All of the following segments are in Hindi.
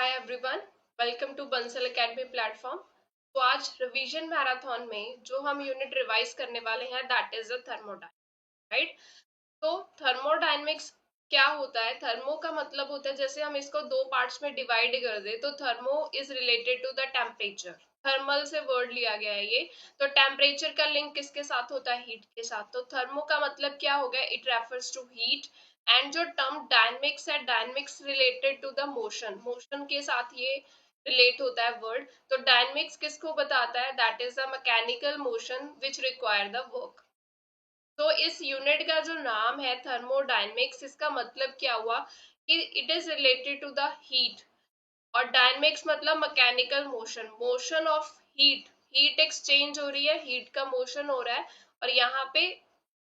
Hi everyone, welcome to Bansal academy platform. तो आज रिवीजन मैराथन में जो हम यूनिट रिवाइज करने वाले हैं that is the thermodynamics, right. तो थर्मोडायनेमिक्स क्या होता है? थर्मो का मतलब होता है, जैसे हम इसको दो पार्ट्स में डिवाइड कर दे तो thermo is related to the temperature. Thermal से वर्ड लिया गया है ये। तो टेम्परेचर का लिंक किसके साथ होता है? हीट के साथ। तो थर्मो का मतलब क्या हो गया? It refers to heat. And जो टर्म डायनेमिक्स है, dynamics related to the motion, motion के साथ ये रिलेट होता है वर्ड। तो डायनेमिक्स किसको बताता है? That is the mechanical motion which require the work. तो इस यूनिट का जो नाम है थर्मोडायनेमिक्स, इसका मतलब क्या हुआ कि it is related to the heat. और डायनेमिक्स मतलब mechanical motion, motion of heat. Heat exchange हो रही है, हीट का मोशन हो रहा है और यहाँ पे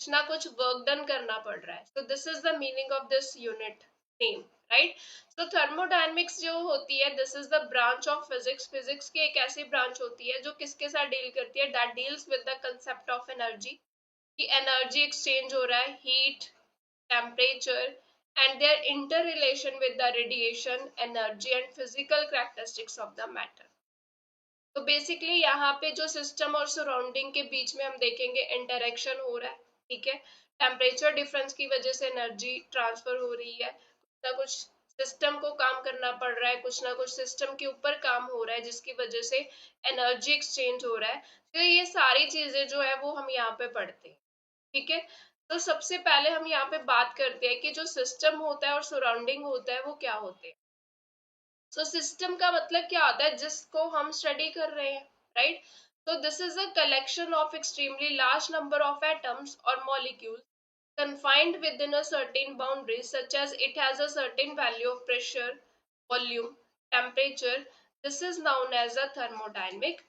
कुछ ना कुछ वर्क डन करना पड़ रहा है। So this is the meaning of this unit name, right. तो थर्मोडायनेमिक्स जो होती है, this is the branch of physics. Physics की एक ऐसी ब्रांच होती है जो किसके साथ डील करती है? That deals with the concept of energy, कि एनर्जी एक्सचेंज हो रहा है, heat, temperature, and their interrelation with the radiation, energy and physical characteristics of the matter। तो बेसिकली यहाँ पे जो सिस्टम और सराउंडिंग के बीच में हम देखेंगे इंटरेक्शन हो रहा है, ठीक है। टेम्परेचर डिफरेंस की वजह से एनर्जी ट्रांसफर हो रही है, कुछ ना कुछ सिस्टम को काम करना पड़ रहा है, कुछ ना कुछ सिस्टम के ऊपर काम हो रहा है जिसकी वजह से एनर्जी एक्सचेंज हो रहा है। तो ये सारी चीजें जो है वो हम यहाँ पे पढ़ते हैं, ठीक है। तो सबसे पहले हम यहाँ पे बात करते हैं कि जो सिस्टम होता है और सराउंडिंग होता है वो क्या होते हैं। सो सिस्टम का मतलब क्या होता है? जिसको हम स्टडी कर रहे हैं, राइट। तो this is a collection of extremely large number of atoms और molecules confined within a certain boundary, such as it has a certain value of pressure, volume, temperature. This is known as a thermodynamic।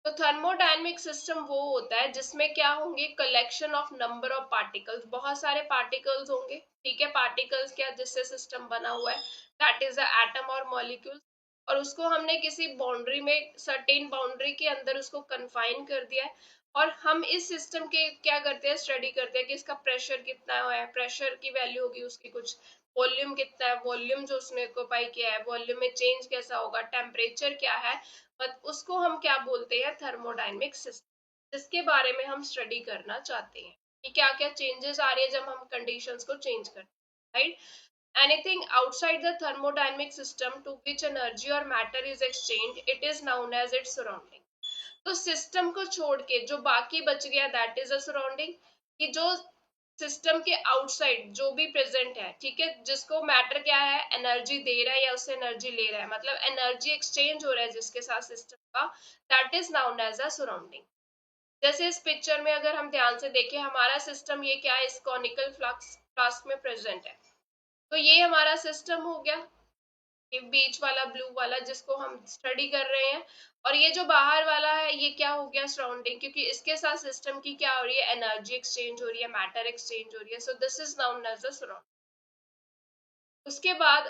तो थर्मोडायनेमिक सिस्टम वो होता है जिसमें क्या होंगे? Collection of number of particles, बहुत सारे पार्टिकल्स होंगे, ठीक है। पार्टिकल्स क्या, जिससे सिस्टम बना हुआ है, दैट इज द एटम और मॉलिक्यूल्स। और उसको हमने किसी बाउंड्री में, सर्टेन बाउंड्री के अंदर उसको कन्फाइन कर दिया है। और हम इस सिस्टम के क्या करते हैं? स्टडी करते हैं कि इसका प्रेशर कितना है, प्रेशर की वैल्यू होगी उसकी कुछ, वॉल्यूम कितना है, वॉल्यूम जो उसने ऑक्यूपाई किया है, वॉल्यूम में चेंज कैसा होगा, टेम्परेचर क्या है, बट उसको हम क्या बोलते हैं? थर्मोडायनेमिक सिस्टम, जिसके बारे में हम स्टडी करना चाहते हैं कि क्या क्या चेंजेस आ रही है जब हम कंडीशंस को चेंज करते हैं, right. Anything outside the thermodynamic system to which energy और matter is exchange, it is known as its surrounding. तो सिस्टम को छोड़ के जो बाकी बच गया दैट इज अ सराउंडिंग, कि जो सिस्टम के आउटसाइड जो भी प्रेजेंट है, ठीक है, जिसको मैटर क्या है? एनर्जी दे रहा है या उससे एनर्जी ले रहा है, मतलब एनर्जी एक्सचेंज हो रहा है जिसके साथ सिस्टम का, that is known as a surrounding. जैसे इस पिक्चर में अगर हम ध्यान से देखें, हमारा सिस्टम ये क्या है? इस कॉनिकल फ्लास्क में प्रेजेंट है। तो ये हमारा सिस्टम हो गया, ये बीच वाला ब्लू वाला जिसको हम स्टडी कर रहे हैं। और ये जो बाहर वाला है ये क्या हो गया? सराउंडिंग, क्योंकि इसके साथ सिस्टम की क्या हो रही है? एनर्जी एक्सचेंज हो रही है, मैटर एक्सचेंज हो रही है। So this is known as the surrounding. उसके बाद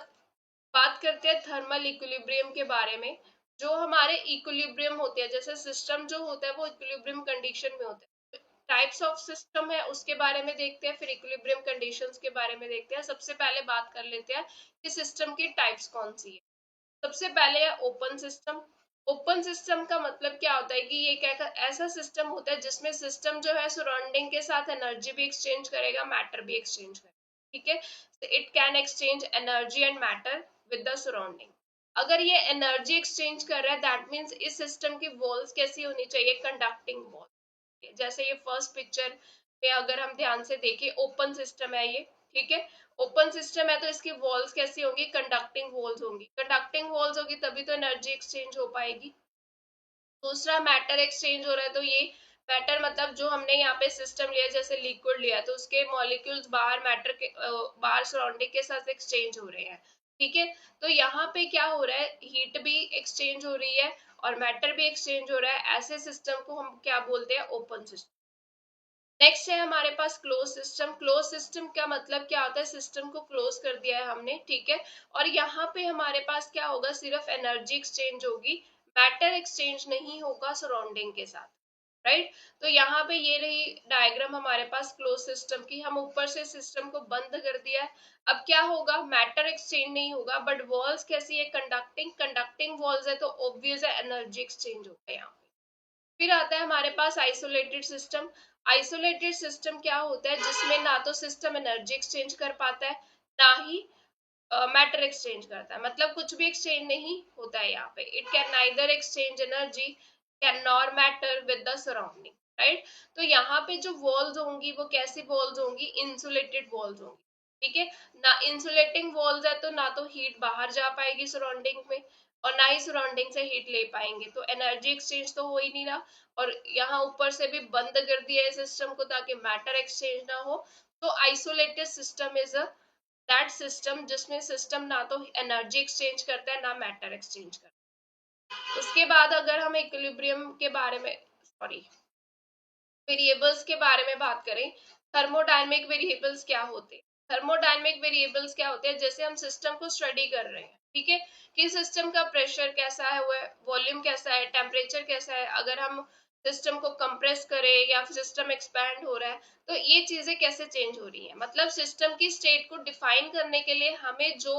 बात करते हैं थर्मल इक्विलिब्रियम के बारे में। जो हमारे इक्विलिब्रियम होते हैं, जैसे सिस्टम जो होता है वो इक्विलिब्रियम कंडीशन में होता है। टाइप्स ऑफ सिस्टम है उसके बारे में देखते हैं, फिर इक्विलिब्रियम कंडीशंस के बारे में देखते हैं। सबसे पहले बात कर लेते हैं कि सिस्टम की टाइप्स कौन सी है। सबसे पहले है ओपन सिस्टम। ओपन सिस्टम का मतलब क्या होता है कि ये क्या ऐसा सिस्टम होता है जिसमें सिस्टम जो है सराउंडिंग के साथ एनर्जी भी एक्सचेंज करेगा, मैटर भी एक्सचेंज करेगा, ठीक है। It can exchange energy and matter with the surrounding. अगर ये एनर्जी एक्सचेंज कर रहा है दैट मीन्स इस सिस्टम की वॉल्स कैसी होनी चाहिए? Conducting wall. जैसे ये फर्स्ट पिक्चर में अगर हम ध्यान से देखें, ओपन सिस्टम है ये, ठीक है। ओपन सिस्टम है तो इसकी वॉल्स कैसी होंगी? कंडक्टिंग वॉल्स होंगी। कंडक्टिंग वॉल्स होगी तभी तो एनर्जी एक्सचेंज हो पाएगी। दूसरा मैटर एक्सचेंज हो रहा है, तो ये मैटर मतलब जो हमने यहाँ पे सिस्टम लिया, जैसे लिक्विड लिया तो उसके मॉलिक्यूल्स बाहर मैटर के बाहर सराउंडिंग के साथ एक्सचेंज हो रहे हैं, ठीक है। तो यहाँ पे क्या हो रहा है? हीट भी एक्सचेंज हो रही है और मैटर भी एक्सचेंज हो रहा है। ऐसे सिस्टम को हम क्या बोलते हैं? Open system. नेक्स्ट है हमारे पास क्लोज सिस्टम। क्लोज सिस्टम का मतलब क्या होता है? सिस्टम को क्लोज कर दिया है हमने, ठीक है। और यहाँ पे हमारे पास क्या होगा? सिर्फ एनर्जी एक्सचेंज होगी, मैटर एक्सचेंज नहीं होगा सराउंडिंग के साथ। राइट। तो यहाँ पे ये रही डायग्राम हमारे पास क्लोज सिस्टम की, हम ऊपर से सिस्टम को बंद कर दिया है। अब क्या होगा, मैटर एक्सचेंज नहीं होगा, बट वॉल्स कैसी है, कंडक्टिंग, कंडक्टिंग वॉल्स है तो ऑब्वियस है एनर्जी एक्सचेंज होगा यहाँ पे। फिर आता है हमारे पास आइसोलेटेड सिस्टम। आइसोलेटेड सिस्टम क्या होता है, जिसमें ना तो सिस्टम एनर्जी एक्सचेंज कर पाता है, ना ही मैटर एक्सचेंज करता है, मतलब कुछ भी एक्सचेंज नहीं होता है यहाँ पे। It can neither exchange energy can nor matter with the surrounding, right. तो यहाँ पे जो वॉल्स होंगी वो कैसी वॉल्स होंगी, इंसुलेटेड वॉल्स होंगी, ठीक है ना। इंसुलेटिंग वॉल्स है तो ना तो हीट बाहर जा पाएगी सराउंडिंग में, और ना ही सराउंडिंग से हीट ले पाएंगे, तो एनर्जी एक्सचेंज तो हो ही नहीं रहा। और यहाँ ऊपर से भी बंद कर दिया है सिस्टम को ताकि मैटर एक्सचेंज ना हो। तो isolated system is a that system जिसमें सिस्टम ना तो एनर्जी एक्सचेंज करता है ना मैटर एक्सचेंज करता है। उसके बाद अगर हम इक्विलिब्रियम के बारे में, सॉरी, वेरिएबल्स के बारे में बात करें, थर्मोडायनेमिक वेरिएबल्स क्या होते हैं। थर्मोडायनेमिक वेरिएबल्स क्या होते हैं, जैसे हम सिस्टम को स्टडी कर रहे हैं, ठीक है, कि सिस्टम का प्रेशर कैसा है, वॉल्यूम कैसा है, टेम्परेचर कैसा है, अगर हम सिस्टम को कंप्रेस करें या सिस्टम एक्सपैंड हो रहा है तो ये चीजें कैसे चेंज हो रही है। मतलब सिस्टम की स्टेट को डिफाइन करने के लिए हमें जो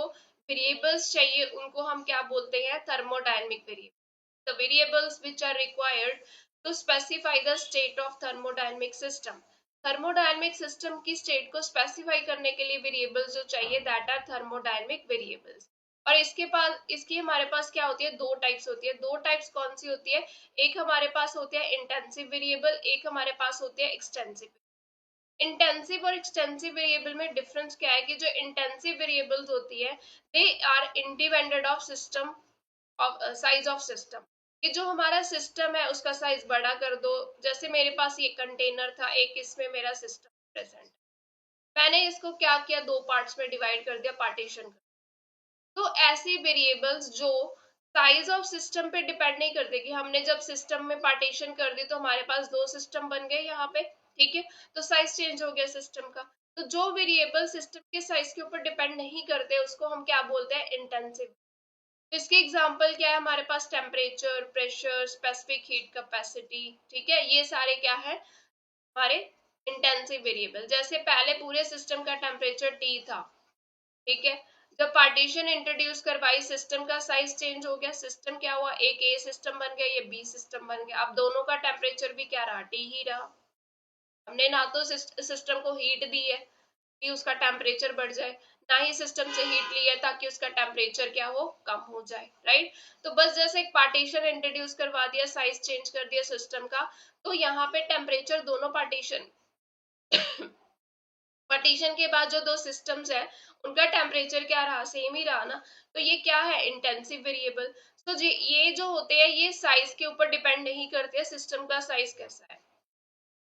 वेरिएबल्स चाहिए उनको हम क्या बोलते हैं, thermodynamic variable. The variables which are required to specify the state of thermodynamic system। Thermodynamic system की स्टेट को स्पेसिफाई करने के लिए वेरिएबल्स जो चाहिए दैट आर थर्मोडायनेमिक वेरिएबल्स। और इसकी हमारे पास क्या होती है, दो टाइप्स होती है। दो टाइप्स कौन सी होती है, एक हमारे पास होती है इंटेंसिव वेरिएबल, एक हमारे पास होती है एक्सटेंसिव। इंटेंसिव और एक्सटेंसिव वेरिएबल में डिफरेंस क्या है कि जो इंटेंसिव वेरिएबल्स होती है they are independent of system, of size of system, कि जो हमारा सिस्टम है उसका साइज बड़ा कर दो। जैसे मेरे पास ये कंटेनर था, एक इसमें मेरा सिस्टम प्रेजेंट, मैंने इसको क्या किया, दो पार्ट्स में डिवाइड कर दिया, पार्टीशन कर। तो ऐसी वेरिएबल्स जो साइज ऑफ सिस्टम पे डिपेंड नहीं करते, कि हमने जब सिस्टम में पार्टीशन कर दी तो हमारे पास दो सिस्टम बन गए यहाँ पे, ठीक है, तो साइज चेंज हो गया सिस्टम का। तो जो वेरिएबल सिस्टम के साइज के ऊपर डिपेंड नहीं करते उसको हम क्या बोलते हैं, इंटेंसिव। इसके एग्जाम्पल क्या है, हमारे पास temperature, pressure, specific heat capacity, ठीक है, ये सारे क्या है हमारे इंटेंसिव वेरिएबल। जैसे पहले पूरे सिस्टम का टेम्परेचर T था, ठीक है, जब पार्टीशन इंट्रोड्यूस करवाई सिस्टम का साइज चेंज हो गया, सिस्टम क्या हुआ, एक ए सिस्टम बन गया, ये बी सिस्टम बन गया। अब दोनों का टेम्परेचर भी क्या रहा, T ही रहा। हमने ना तो सिस्टम को हीट दी है कि उसका टेम्परेचर बढ़ जाए, ना ही सिस्टम से हीट ली है ताकि उसका टेम्परेचर क्या हो, कम हो जाए, राइट। तो बस जैसे एक पार्टीशन इंट्रोड्यूस करवा दिया, साइज चेंज कर दिया सिस्टम का, तो यहाँ पे टेम्परेचर दोनों पार्टीशन पार्टीशन के बाद जो दो सिस्टम्स है उनका टेम्परेचर क्या रहा, सेम ही रहा ना। तो ये क्या है, इंटेंसिव वेरिएबल। तो ये जो होते हैं ये साइज के ऊपर डिपेंड नहीं करते, सिस्टम का साइज कैसा है।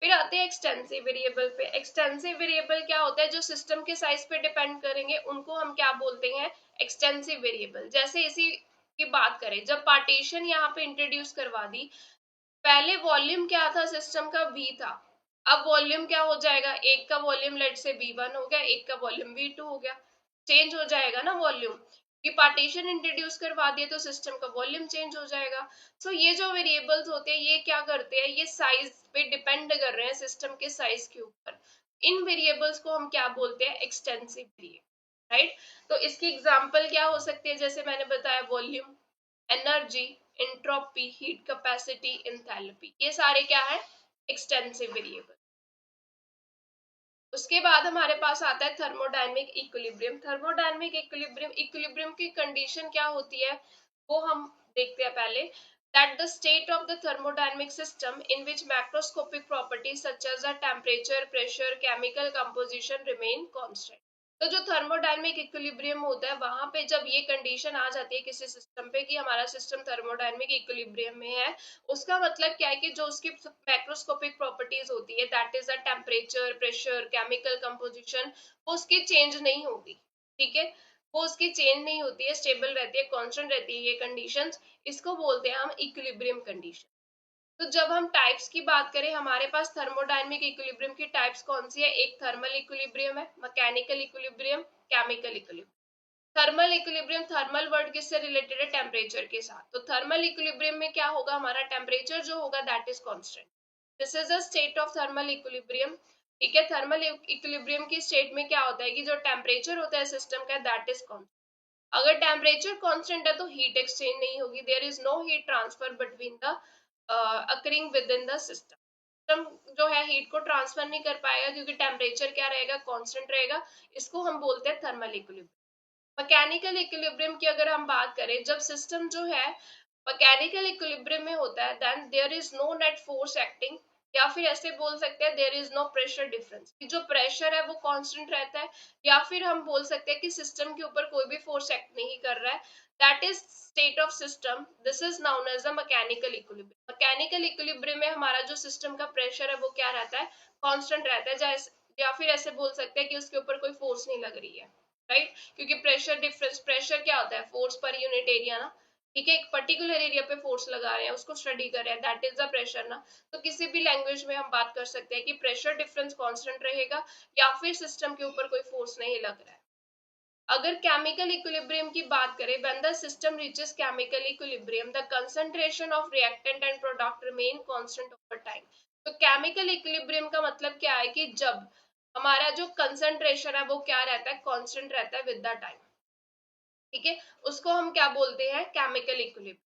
फिर आते हैं एक्सटेंसिव वेरिएबल पे। एक्सटेंसिव वेरिएबल क्या होता है, जो सिस्टम के साइज पे डिपेंड करेंगे उनको हम क्या बोलते हैं, एक्सटेंसिव वेरिएबल। जैसे इसी की बात करें, जब पार्टीशन यहाँ पे इंट्रोड्यूस करवा दी, पहले वॉल्यूम क्या था सिस्टम का, V था। अब वॉल्यूम क्या हो जाएगा, एक का वॉल्यूम लेट से V1 हो गया, एक का वॉल्यूम V2 हो गया, चेंज हो जाएगा ना वॉल्यूम। कि पार्टीशन इंट्रोड्यूस करवा दिए तो सिस्टम का वॉल्यूम चेंज हो जाएगा। सो ये जो वेरिएबल्स होते हैं ये क्या करते हैं, ये साइज पे डिपेंड कर रहे हैं, सिस्टम के साइज के ऊपर। इन वेरिएबल्स को हम क्या बोलते हैं, एक्सटेंसिव वेरिएबल, राइट। तो इसकी एग्जांपल क्या हो सकती है, जैसे मैंने बताया volume, energy, entropy, heat capacity, enthalpy, ये सारे क्या है, एक्सटेंसिव वेरिएबल। उसके बाद हमारे पास आता है thermodynamic equilibrium. Thermodynamic equilibrium, equilibrium की कंडीशन क्या होती है वो हम देखते हैं पहले। That the state of the thermodynamic system in which macroscopic properties such as the temperature, pressure, chemical composition remain constant. तो जो थर्मोडायनेमिक इक्विलिब्रियम होता है वहां पे जब ये कंडीशन आ जाती है किसी सिस्टम पे कि हमारा सिस्टम थर्मोडायनेमिक इक्विलिब्रियम में है, उसका मतलब क्या है कि जो उसकी मैक्रोस्कोपिक प्रॉपर्टीज होती है that is the temperature, pressure, chemical composition, वो उसकी चेंज नहीं होगी, ठीक है, वो उसकी चेंज नहीं होती है, स्टेबल रहती है, कांस्टेंट रहती है ये कंडीशंस। इसको बोलते हैं हम इक्विलिब्रियम कंडीशन। तो जब हम टाइप्स की बात करें, हमारे पास थर्मोडायनेमिक इक्विलिब्रियम की टाइप्स कौन सी है, एक थर्मल इक्विलिब्रियम है, mechanical equilibrium, chemical equilibrium. Thermal equilibrium, thermal word किससे रिलेटेड है, टेम्परेचर के साथ। तो थर्मल इक्विलिब्रियम में क्या होगा, हमारा टेम्परेचर जो होगा that is constant, this is a state of thermal equilibrium. ठीक है, थर्मल इक्विलिब्रियम की स्टेट में क्या होता है कि जो टेम्परेचर होता है सिस्टम का दैट इज कांस्टेंट। अगर टेम्परेचर कांस्टेंट है तो हीट एक्सचेंज नहीं होगी, there is no heat transfer between the occurring within the system. System जो है हीट को ट्रांसफर नहीं कर पाएगा क्योंकि टेम्परेचर क्या रहेगा, कांस्टेंट रहेगा। इसको हम बोलते हैं थर्मल इक्विलिब्रियम। मैकेनिकल इक्विलिब्रियम की अगर हम बात करें, जब सिस्टम जो है मैकेनिकल इक्विलिब्रियम में होता है then there is no net force acting, या फिर ऐसे बोल सकते हैं there is no pressure difference, कि जो प्रेशर है वो कांस्टेंट रहता है, या फिर हम बोल सकते हैं कि सिस्टम के ऊपर कोई भी फोर्स एक्ट नहीं कर रहा है। That is state of system, this is known as a mechanical equilibrium. Mechanical equilibrium में हमारा जो सिस्टम का प्रेशर है वो क्या रहता है, कांस्टेंट रहता है, जैसे या फिर ऐसे बोल सकते हैं कि उसके ऊपर कोई फोर्स नहीं लग रही है, राइट। क्योंकि प्रेशर डिफरेंस, प्रेशर क्या होता है, फोर्स पर यूनिट एरिया ना। ठीक है, एक पर्टिकुलर एरिया पे फोर्स लगा रहे हैं, उसको स्टडी कर रहे हैं, दैट इज द प्रेशर ना। तो किसी भी लैंग्वेज में हम बात कर सकते हैं कि प्रेशर डिफरेंस कांस्टेंट रहेगा या फिर सिस्टम के ऊपर कोई फोर्स नहीं लग रहा है। अगर केमिकल इक्विलिब्रियम की बात करें, when the system reaches chemical equilibrium the concentration of reactant and product remain constant over time. तो केमिकल इक्विलिब्रियम का मतलब क्या है कि जब हमारा जो कंसंट्रेशन है वो क्या रहता है, कांस्टेंट रहता है विद द टाइम। ठीक है, उसको हम क्या बोलते हैं, केमिकल इक्विलिब्रियम।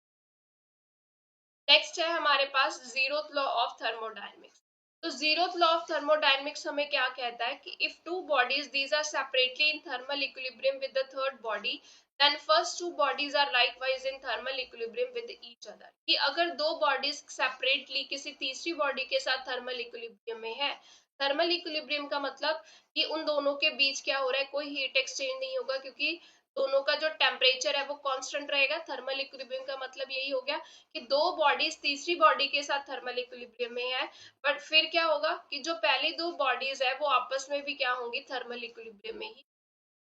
नेक्स्ट है हमारे पास जीरोथ लॉ ऑफ थर्मोडायनेमिक्स। तो जीरोथ लॉ ऑफ थर्मोडायनेमिक्स हमें क्या कहता है कि if two bodies these are separately in thermal equilibrium with the third body, then first two bodies are likewise in thermal equilibrium with each other. कि अगर दो बॉडीज सेपरेटली किसी तीसरी बॉडी के साथ थर्मल इक्विलिब्रियम में है, थर्मल इक्विलिब्रियम का मतलब कि उन दोनों के बीच क्या हो रहा है, कोई हीट एक्सचेंज नहीं होगा क्योंकि दोनों का जो टेम्परेचर है वो कांस्टेंट रहेगा। थर्मल इक्विलिब्रियम का मतलब यही हो गया कि दो बॉडीज तीसरी बॉडी के साथ थर्मल इक्विलिब्रियम में है, बट फिर क्या होगा कि जो पहली दो बॉडीज है वो आपस में भी क्या होंगी, थर्मल इक्विलिब्रियम में ही।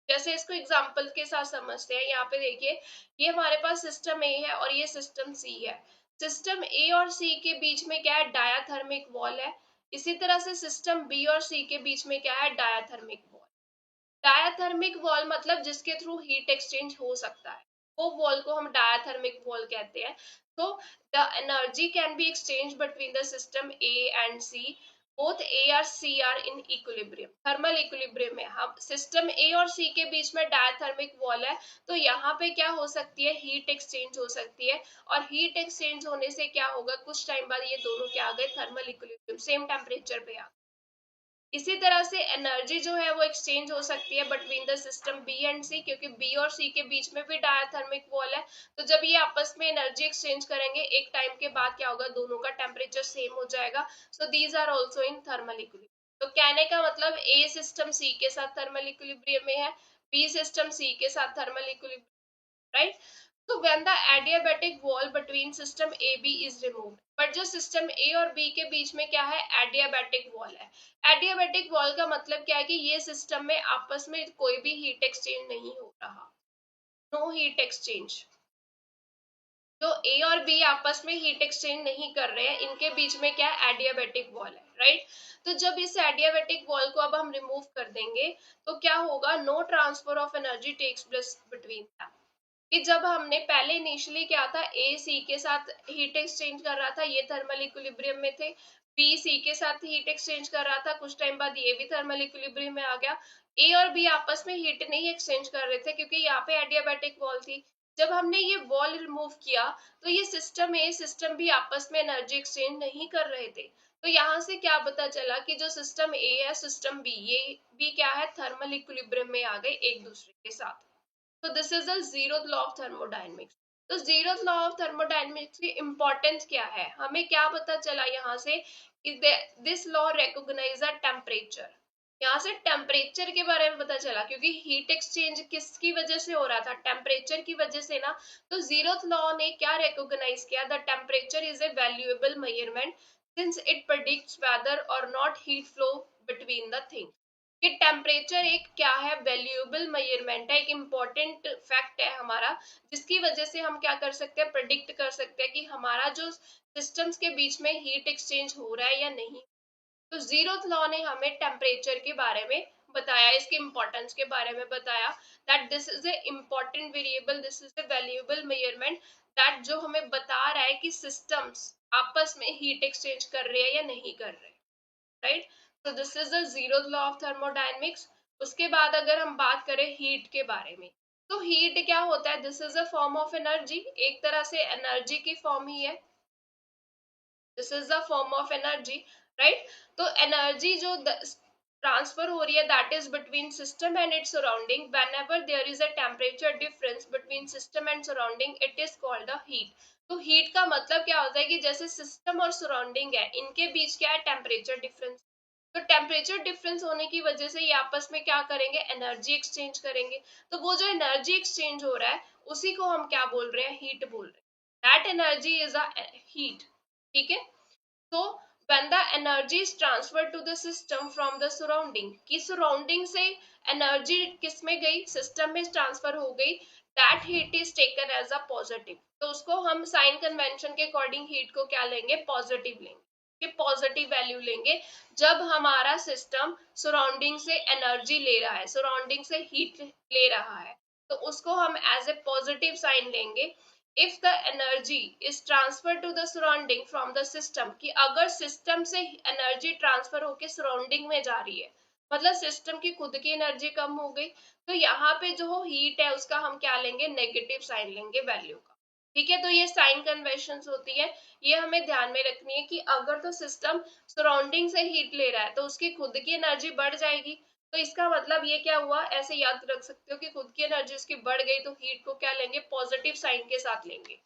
जैसे इसको एग्जांपल के साथ समझते हैं, यहाँ पे देखिए, ये हमारे पास सिस्टम ए है और ये सिस्टम सी है। सिस्टम ए और सी के बीच में क्या है, डायाथर्मिक वॉल है। इसी तरह से सिस्टम बी और सी के बीच में क्या है, डायाथर्मिक वॉल। डायाथर्मिक वॉल मतलब जिसके थ्रू हीट एक्सचेंज हो सकता है, वो वॉल को हम डायाथर्मिक वॉल कहते हैं। तो the energy can be exchange between the system A and C, both A और C are in equilibrium. Thermal equilibrium में हम सिस्टम ए और सी के बीच में डायाथर्मिक वॉल है, तो यहाँ पे क्या हो सकती है, हीट एक्सचेंज हो सकती है। और हीट एक्सचेंज होने से क्या होगा, कुछ टाइम बाद ये दोनों क्या आ गए, थर्मल इक्विलिब्रियम, सेम टेम्परेचर पे आ गए। इसी तरह से एनर्जी जो है वो एक्सचेंज हो सकती है between the system B and C, क्योंकि बी और सी के बीच में भी डायाथर्मिक वॉल है। तो जब ये आपस में एनर्जी एक्सचेंज करेंगे, एक टाइम के बाद क्या होगा, दोनों का टेम्परेचर सेम हो जाएगा। So these are also in thermal equilibrium. तो कहने का मतलब ए सिस्टम सी के साथ थर्मल इक्विलिब्रियम में है, बी सिस्टम सी के साथ थर्मल इक्विलिब्रियम, राइट। तो when the adiabatic wall between system AB is removed, but जो सिस्टम ए और बी के बीच में क्या है, एडियाबैटिक वॉल है। एडियाबैटिक वॉल का मतलब क्या है कि ये सिस्टम में आपस में कोई भी हीट एक्सचेंज नहीं हो रहा, नो हीट एक्सचेंज। जो ए और बी आपस में हीट एक्सचेंज नहीं कर रहे हैं, इनके बीच में क्या है, एडियाबैटिक वॉल है, राइट। तो जब इस एडियाबैटिक वॉल को अब हम रिमूव कर देंगे तो क्या होगा, no transfer of energy takes place between them. कि जब हमने पहले इनिशियली क्या था, ए सी के साथ हीट एक्सचेंज कर रहा था, ये थर्मल इक्विलिब्रियम में थे। बी सी के साथ हीट एक्सचेंज कर रहा था, कुछ टाइम बाद ये भी थर्मल इक्विलिब्रियम में आ गया। ए और बी आपस में हीट नहीं एक्सचेंज कर रहे थे क्योंकि यहाँ पे एडियाबैटिक वॉल थी। जब हमने ये वॉल रिमूव किया तो ये सिस्टम ए सिस्टम बी आपस में एनर्जी एक्सचेंज नहीं कर रहे थे। तो यहाँ से क्या पता चला कि जो सिस्टम ए है, सिस्टम बी, ये भी क्या है, थर्मल इक्विलिब्रियम में आ गए एक दूसरे के साथ। तो this is the zeroth law of thermodynamics. तो जीरोथ लॉ ऑफ थर्मोडायनेमिक्स की इंपॉर्टेंस क्या है, हमें क्या पता चला यहाँ से, this law recognise the temperature. यहाँ से टेम्परेचर के बारे में पता चला, क्योंकि हीट एक्सचेंज किसकी वजह से हो रहा था, टेम्परेचर की वजह से ना। तो जीरोथ लॉ ने क्या रिकॉग्नाइज किया, the temperature is a valuable measurement since it predicts whether or not heat flow between the things. कि टेम्परेचर एक क्या है, वैल्यूएबल मेजरमेंट है, एक इम्पोर्टेंट फैक्ट है हमारा, जिसकी वजह से हम क्या कर सकते हैं, प्रेडिक्ट कर सकते हैं कि हमारा जो सिस्टम्स के बीच में हीट एक्सचेंज हो रहा है या नहीं। तो जीरोथ लॉ ने हमें टेम्परेचर के बारे में बताया, इसके इंपॉर्टेंस के बारे में बताया, that this is a important variable, this is a valuable measurement, that जो हमें बता रहा है कि सिस्टम्स आपस में हीट एक्सचेंज कर रहे हैं या नहीं कर रहे, राइट। तो this is the zeroth law of thermodynamics. उसके बाद अगर हम बात करें हीट के बारे में, तो हीट क्या होता है, this is a form of energy, एक तरह से एनर्जी की फॉर्म ही है, this is the form of energy, right. तो एनर्जी जो ट्रांसफर हो रही है that is between system and its surrounding, whenever there is a temperature difference between system and surrounding it is called a heat. तो हीट का मतलब क्या होता है कि जैसे सिस्टम और सराउंडिंग है, इनके बीच क्या है, टेम्परेचर डिफरेंस। तो टेम्परेचर डिफरेंस होने की वजह से ये आपस में क्या करेंगे, एनर्जी एक्सचेंज करेंगे। तो वो जो एनर्जी एक्सचेंज हो रहा है उसी को हम क्या बोल रहे हैं, हीट बोल रहे हैं, that energy is a heat, ठीक है। तो when the energy is transferred to the system from the surrounding, कि surrounding से energy किस में गई, system में transfer हो गई, that heat is taken as a positive। तो उसको हम साइन कन्वेंशन के अकॉर्डिंग हीट को क्या लेंगे, पॉजिटिव लेंगे, कि पॉजिटिव वैल्यू लेंगे जब हमारा सिस्टम सराउंडिंग से एनर्जी ले रहा है, सराउंडिंग से हीट ले रहा है, तो उसको हम एज ए पॉजिटिव साइन लेंगे। if the energy is transferred to the surrounding from the system, कि अगर सिस्टम से एनर्जी ट्रांसफर होके सराउंडिंग में जा रही है, मतलब सिस्टम की खुद की एनर्जी कम हो गई, तो यहाँ पे जो हीट है उसका हम क्या लेंगे, नेगेटिव साइन लेंगे वैल्यू का, ठीक है। तो ये साइन कन्वेंशन होती है, ये हमें ध्यान में रखनी है कि अगर तो सिस्टम सराउंडिंग से हीट ले रहा है तो उसकी खुद की एनर्जी बढ़ जाएगी, तो इसका मतलब ये क्या हुआ, ऐसे याद रख सकते हो कि खुद की एनर्जी उसकी बढ़ गई, तो हीट को क्या लेंगे, पॉजिटिव साइन के साथ लेंगे।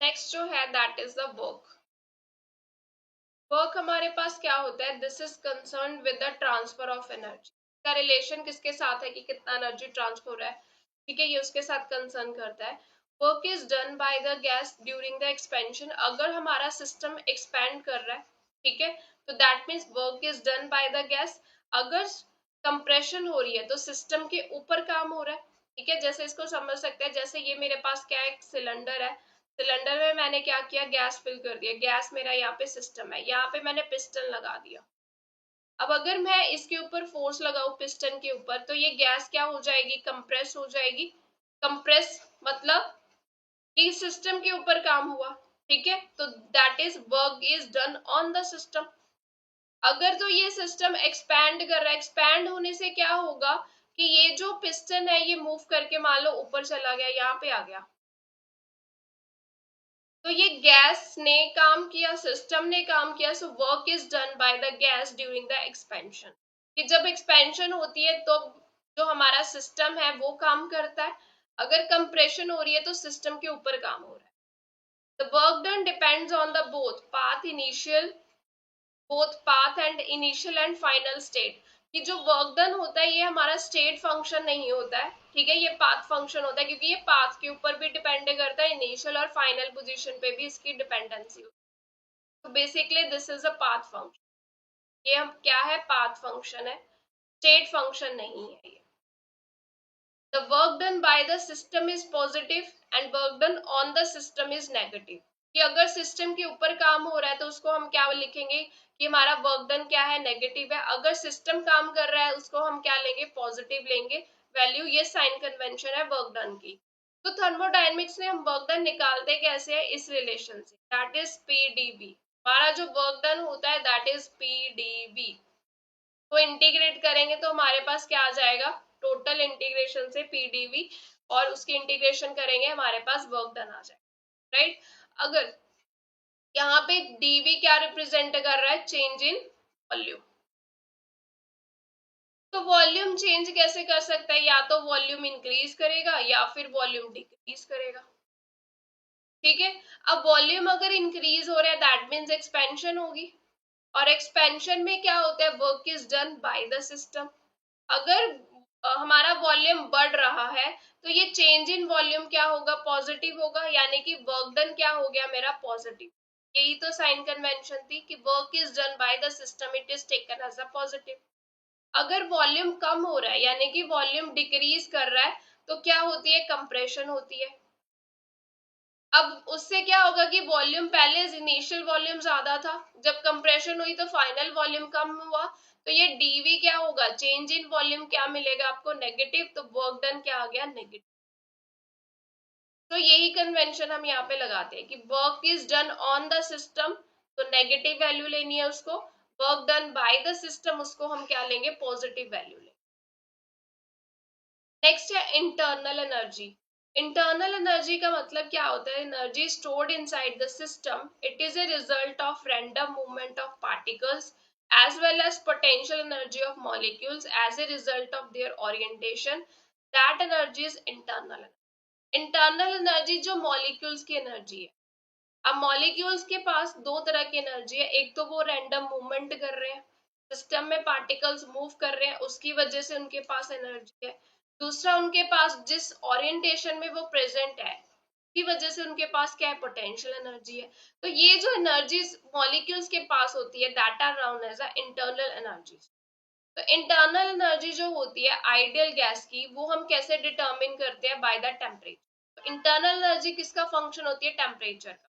नेक्स्ट जो है that is the work. Work हमारे पास क्या होता है, this is concern with the transfer of energy, का रिलेशन किसके साथ है कि कितना एनर्जी ट्रांसफर हो रहा है, ठीक है, ये उसके साथ कंसर्न करता है। Work is done by the gas during the expansion, अगर हमारा सिस्टम एक्सपेंड कर रहा है, ठीक है, तो that means work is done by the gas. अगर कंप्रेशन हो रही है तो सिस्टम के ऊपर काम हो रहा है, ठीक है। जैसे इसको समझ सकते हैं, जैसे ये मेरे पास क्या है, एक सिलेंडर है, सिलेंडर में मैंने क्या किया, गैस फिल कर दिया, गैस मेरा यहाँ पे सिस्टम है, यहाँ पे मैंने पिस्टन लगा दिया। अब अगर मैं इसके ऊपर फोर्स लगाऊं पिस्टन के ऊपर, तो ये गैस क्या हो जाएगी, कंप्रेस हो जाएगी। कंप्रेस मतलब कि सिस्टम के ऊपर काम हुआ, ठीक है, तो that is work is done on the system. अगर तो ये सिस्टम एक्सपैंड कर रहा है, एक्सपैंड होने से क्या होगा कि ये जो पिस्टन है ये मूव करके मान लो ऊपर चला गया, यहाँ पे आ गया, तो ये गैस ने काम किया, सिस्टम ने काम किया। So work is done by the gas during the expansion, कि जब एक्सपेंशन होती है तो जो हमारा सिस्टम है वो काम करता है, अगर कंप्रेशन हो रही है तो सिस्टम के ऊपर काम हो रहा है। The work done depends on the both path and initial and final state, कि जो वर्क डन होता है ये हमारा स्टेट फंक्शन नहीं होता है, ठीक है, ये पाथ फंक्शन होता है, क्योंकि ये पाथ के ऊपर भी डिपेंड करता है, इनिशियल और फाइनल पोजीशन पे भी इसकी डिपेंडेंसी होती है। तो basically this is a path function, ये हम क्या है, पाथ फंक्शन है, स्टेट फंक्शन नहीं है ये। The work done by the system is positive and work done on the system is negative, कि अगर सिस्टम के ऊपर काम हो रहा है तो उसको हम क्या लिखेंगे कि हमारा वर्क डन क्या है, नेगेटिव है। अगर सिस्टम काम कर रहा है उसको हम क्या लेंगे, पॉजिटिव लेंगे वैल्यू। ये साइन कन्वेंशन है वर्क डन की। तो थर्मोडायनेमिक्स में हम वर्क डन निकालते कैसे हैं, इस रिलेशन से, दैट इज पीडीवी। हमारा जो वर्क डन होता है दैट इज पीडीवी, तो इंटीग्रेट करेंगे तो हमारे पास क्या आ जाएगा, टोटल इंटीग्रेशन से पीडीवी, और उसकी इंटीग्रेशन करेंगे हमारे पास वर्क डन आ जाएगा, राइट। अगर यहाँ पे डीवी क्या रिप्रेजेंट कर रहा है, चेंज इन वॉल्यूम। तो वॉल्यूम चेंज कैसे कर सकता है, या तो वॉल्यूम इंक्रीज करेगा या फिर वॉल्यूम डिक्रीज करेगा, ठीक है। अब वॉल्यूम अगर इंक्रीज हो रहा है दैट मीन्स एक्सपेंशन होगी, और एक्सपेंशन में क्या होता है, work is done by the system. अगर हमारा वॉल्यूम बढ़ रहा है तो ये चेंज इन वॉल्यूम क्या होगा, पॉजिटिव होगा, यानी कि वर्क डन क्या हो गया मेरा, पॉजिटिव। यही तो साइन कन्वेंशन थी कि work is done by the system, it is taken as a positive. अगर वॉल्यूम कम हो रहा है यानी कि वॉल्यूम डिक्रीज कर रहा है, तो क्या होती है, कंप्रेशन होती है। अब उससे क्या होगा कि वॉल्यूम, पहले इनिशियल वॉल्यूम ज्यादा था, जब कंप्रेशन हुई तो फाइनल वॉल्यूम कम हुआ, तो ये डीवी क्या होगा, चेंज इन वॉल्यूम क्या मिलेगा आपको, नेगेटिव, तो वर्क डन क्या आ गया, नेगेटिव। तो यही कन्वेंशन हम यहाँ पे लगाते हैं कि work is done on the system, तो नेगेटिव वैल्यू लेनी है उसको, work done by the system उसको हम क्या लेंगे, पॉजिटिव वैल्यू लेंगे। नेक्स्ट है इंटरनल एनर्जी। इंटरनल एनर्जी का मतलब क्या होता है, energy stored inside the system, it is a result of random movement of particles as well as potential energy of molecules as a result of their orientation, that energy is internal। Internal energy जो मॉलिक्यूल्स की एनर्जी है। अब मॉलिक्यूल्स के पास दो तरह की एनर्जी है, एक तो वो रैंडम मूवमेंट कर रहे हैं, सिस्टम में पार्टिकल्स मूव कर रहे हैं, उसकी वजह से उनके पास एनर्जी है। दूसरा, उनके पास जिस ओरिएंटेशन में वो प्रेजेंट है की वजह से उनके पास क्या है, पोटेंशियल एनर्जी है। तो ये जो एनर्जीज मॉलिक्यूल्स के पास होती है, that are known as a internal energies. तो इंटरनल एनर्जी जो होती है आइडियल गैस की, वो हम कैसे डिटरमिन करते हैं, बाय द टेम्परेचर। तो इंटरनल एनर्जी किसका फंक्शन होती है, टेम्परेचर का।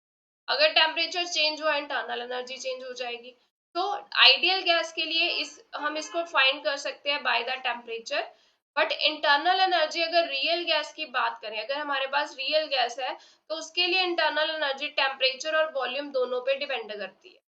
अगर टेम्परेचर चेंज हुआ, इंटरनल एनर्जी चेंज हो जाएगी। तो आइडियल गैस के लिए हम इसको फाइंड कर सकते हैं by the temperature. But internal energy, अगर रियल गैस की बात करें, अगर हमारे पास रियल गैस है, तो उसके लिए इंटरनल एनर्जी टेम्परेचर और वॉल्यूम दोनों पे डिपेंड करती है।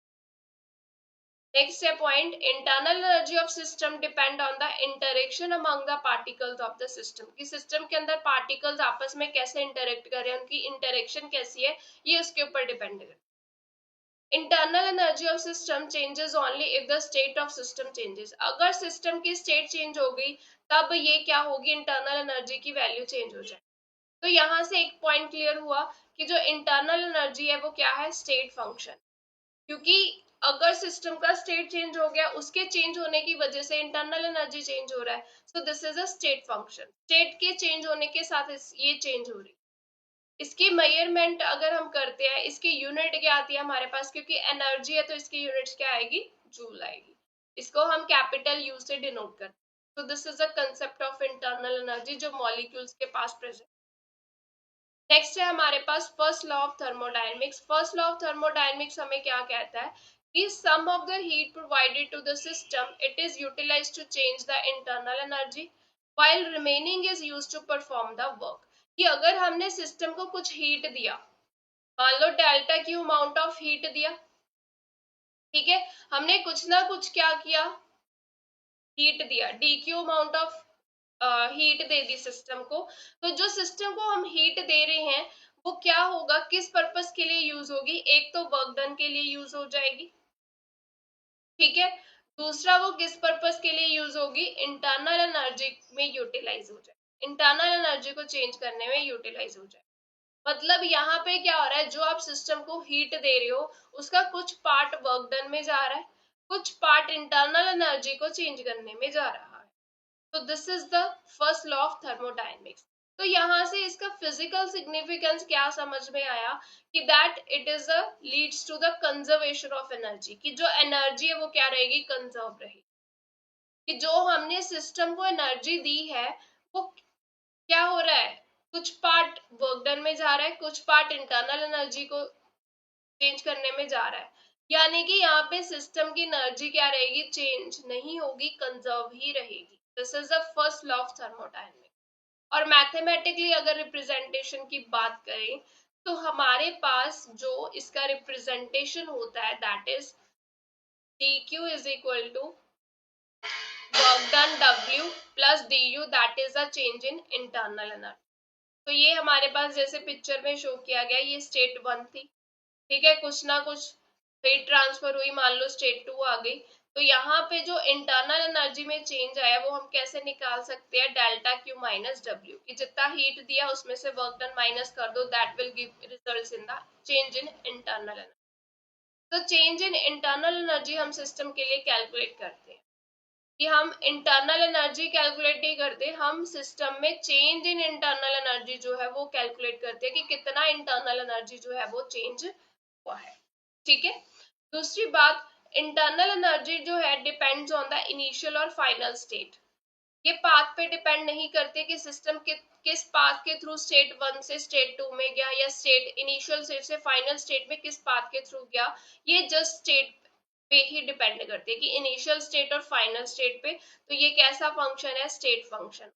नेक्स्ट है point, internal energy of system depend on the interaction among the particles of the system, कि सिस्टम के अंदर पार्टिकल्स आपस में कैसे इंटरेक्ट कर रहे हैं, उनकी इंटरेक्शन कैसी है, ये उसके ऊपर डिपेंड करता है। Internal energy of system changes only if the state of system changes, अगर सिस्टम की स्टेट चेंज हो गई, तब ये क्या होगी, इंटरनल एनर्जी की वैल्यू चेंज हो जाए। तो यहाँ से एक पॉइंट क्लियर हुआ कि जो इंटरनल एनर्जी है वो क्या है, स्टेट फंक्शन। क्योंकि अगर सिस्टम का स्टेट चेंज हो गया, उसके चेंज होने की वजह से इंटरनल एनर्जी चेंज हो रहा है, so this is a state function. State के चेंज होने के साथ ये चेंज हो रही। इसकी मेजरमेंट अगर हम करते हैं, इसकी यूनिट क्या आती है हमारे पास, क्योंकि एनर्जी है तो इसकी यूनिट क्या आएगी, जूल आएगी। इसको हम कैपिटल यू से डिनोट करते हैं। तो this is a concept of internal energy जो मॉलिक्यूल्स के पास प्रेजेंट। नेक्स्ट है हमारे पास first law of thermodynamics. First law of thermodynamics हमें क्या कहता है कि sum of the heat provided to the system it is utilized to change the internal energy while remaining is used to perform the work. कि अगर हमने सिस्टम को कुछ हीट दिया, मान लो delta Q amount of heat दिया, ठीक है, हमने कुछ ना कुछ क्या किया, हीट दिया, D Q amount of heat they the system को। तो जो सिस्टम को हम हीट दे रहे हैं, वो क्या होगा, किस पर्पस के लिए यूज होगी, एक तो वर्क डन के लिए यूज हो जाएगी, ठीक है। दूसरा, वो किस पर्पस के लिए यूज होगी, इंटरनल एनर्जी में यूटिलाइज हो जाए, इंटरनल एनर्जी को चेंज करने में यूटिलाइज हो जाए। मतलब यहाँ पे क्या हो रहा है, जो आप सिस्टम को हीट दे रहे हो, उसका कुछ पार्ट वर्क डन में जा रहा है, कुछ पार्ट इंटरनल एनर्जी को चेंज करने में जा रहा है। तो this is the first law of thermodynamics. तो यहाँ से इसका फिजिकल सिग्निफिकेंस क्या समझ में आया कि that it is a leads to the conservation of energy, कि जो एनर्जी है वो क्या रहेगी, कंजर्व रहेगी। कि जो हमने सिस्टम को एनर्जी दी है, वो क्या हो रहा है, कुछ पार्ट वर्क डन में जा रहा है, कुछ पार्ट इंटरनल एनर्जी को चेंज करने में जा रहा है। यानी कि यहाँ पे सिस्टम की एनर्जी क्या रहेगी, चेंज नहीं होगी, कंजर्व ही रहेगी। This is the first law of thermodynamics. और मैथमेटिकली अगर रिप्रेजेंटेशन की बात करें, तो हमारे पास जो इसका रिप्रेजेंटेशन होता है, that is dq is equal to work done w plus du, that is a change in internal energy. तो ये हमारे पास जैसे पिक्चर में शो किया गया, ये स्टेट 1 थी, ठीक है, कुछ ना कुछ हीट ट्रांसफर हुई, मान लो स्टेट 2 आ गई। तो यहाँ पे जो इंटरनल एनर्जी में चेंज आया, वो हम कैसे निकाल सकते हैं, डेल्टा क्यू माइनस डब्ल्यू, कि जितना हीट दिया उसमें से वर्क डन माइनस कर दो, that will give results in the change in internal energy. तो चेंज इन इंटरनल एनर्जी हम सिस्टम के लिए कैलकुलेट करते हैं, कि हम इंटरनल एनर्जी कैलकुलेट नहीं करते, हम सिस्टम में चेंज इन इंटरनल एनर्जी जो है वो कैलकुलेट करते हैं, कि कितना इंटरनल एनर्जी जो है वो चेंज हुआ है, ठीक है। दूसरी बात, इंटरनल एनर्जी जो है डिपेंड्स ऑन द इनिशियल और फाइनल स्टेट। ये पाथ पे डिपेंड नहीं करते कि सिस्टम किस पाथ के थ्रू स्टेट 1 से स्टेट 2 में गया या स्टेट इनिशियल स्टेट से फाइनल स्टेट में किस पाथ के थ्रू गया। ये जस्ट स्टेट पे ही डिपेंड करती है कि इनिशियल स्टेट और फाइनल स्टेट पे। तो ये कैसा फंक्शन है, स्टेट फंक्शन।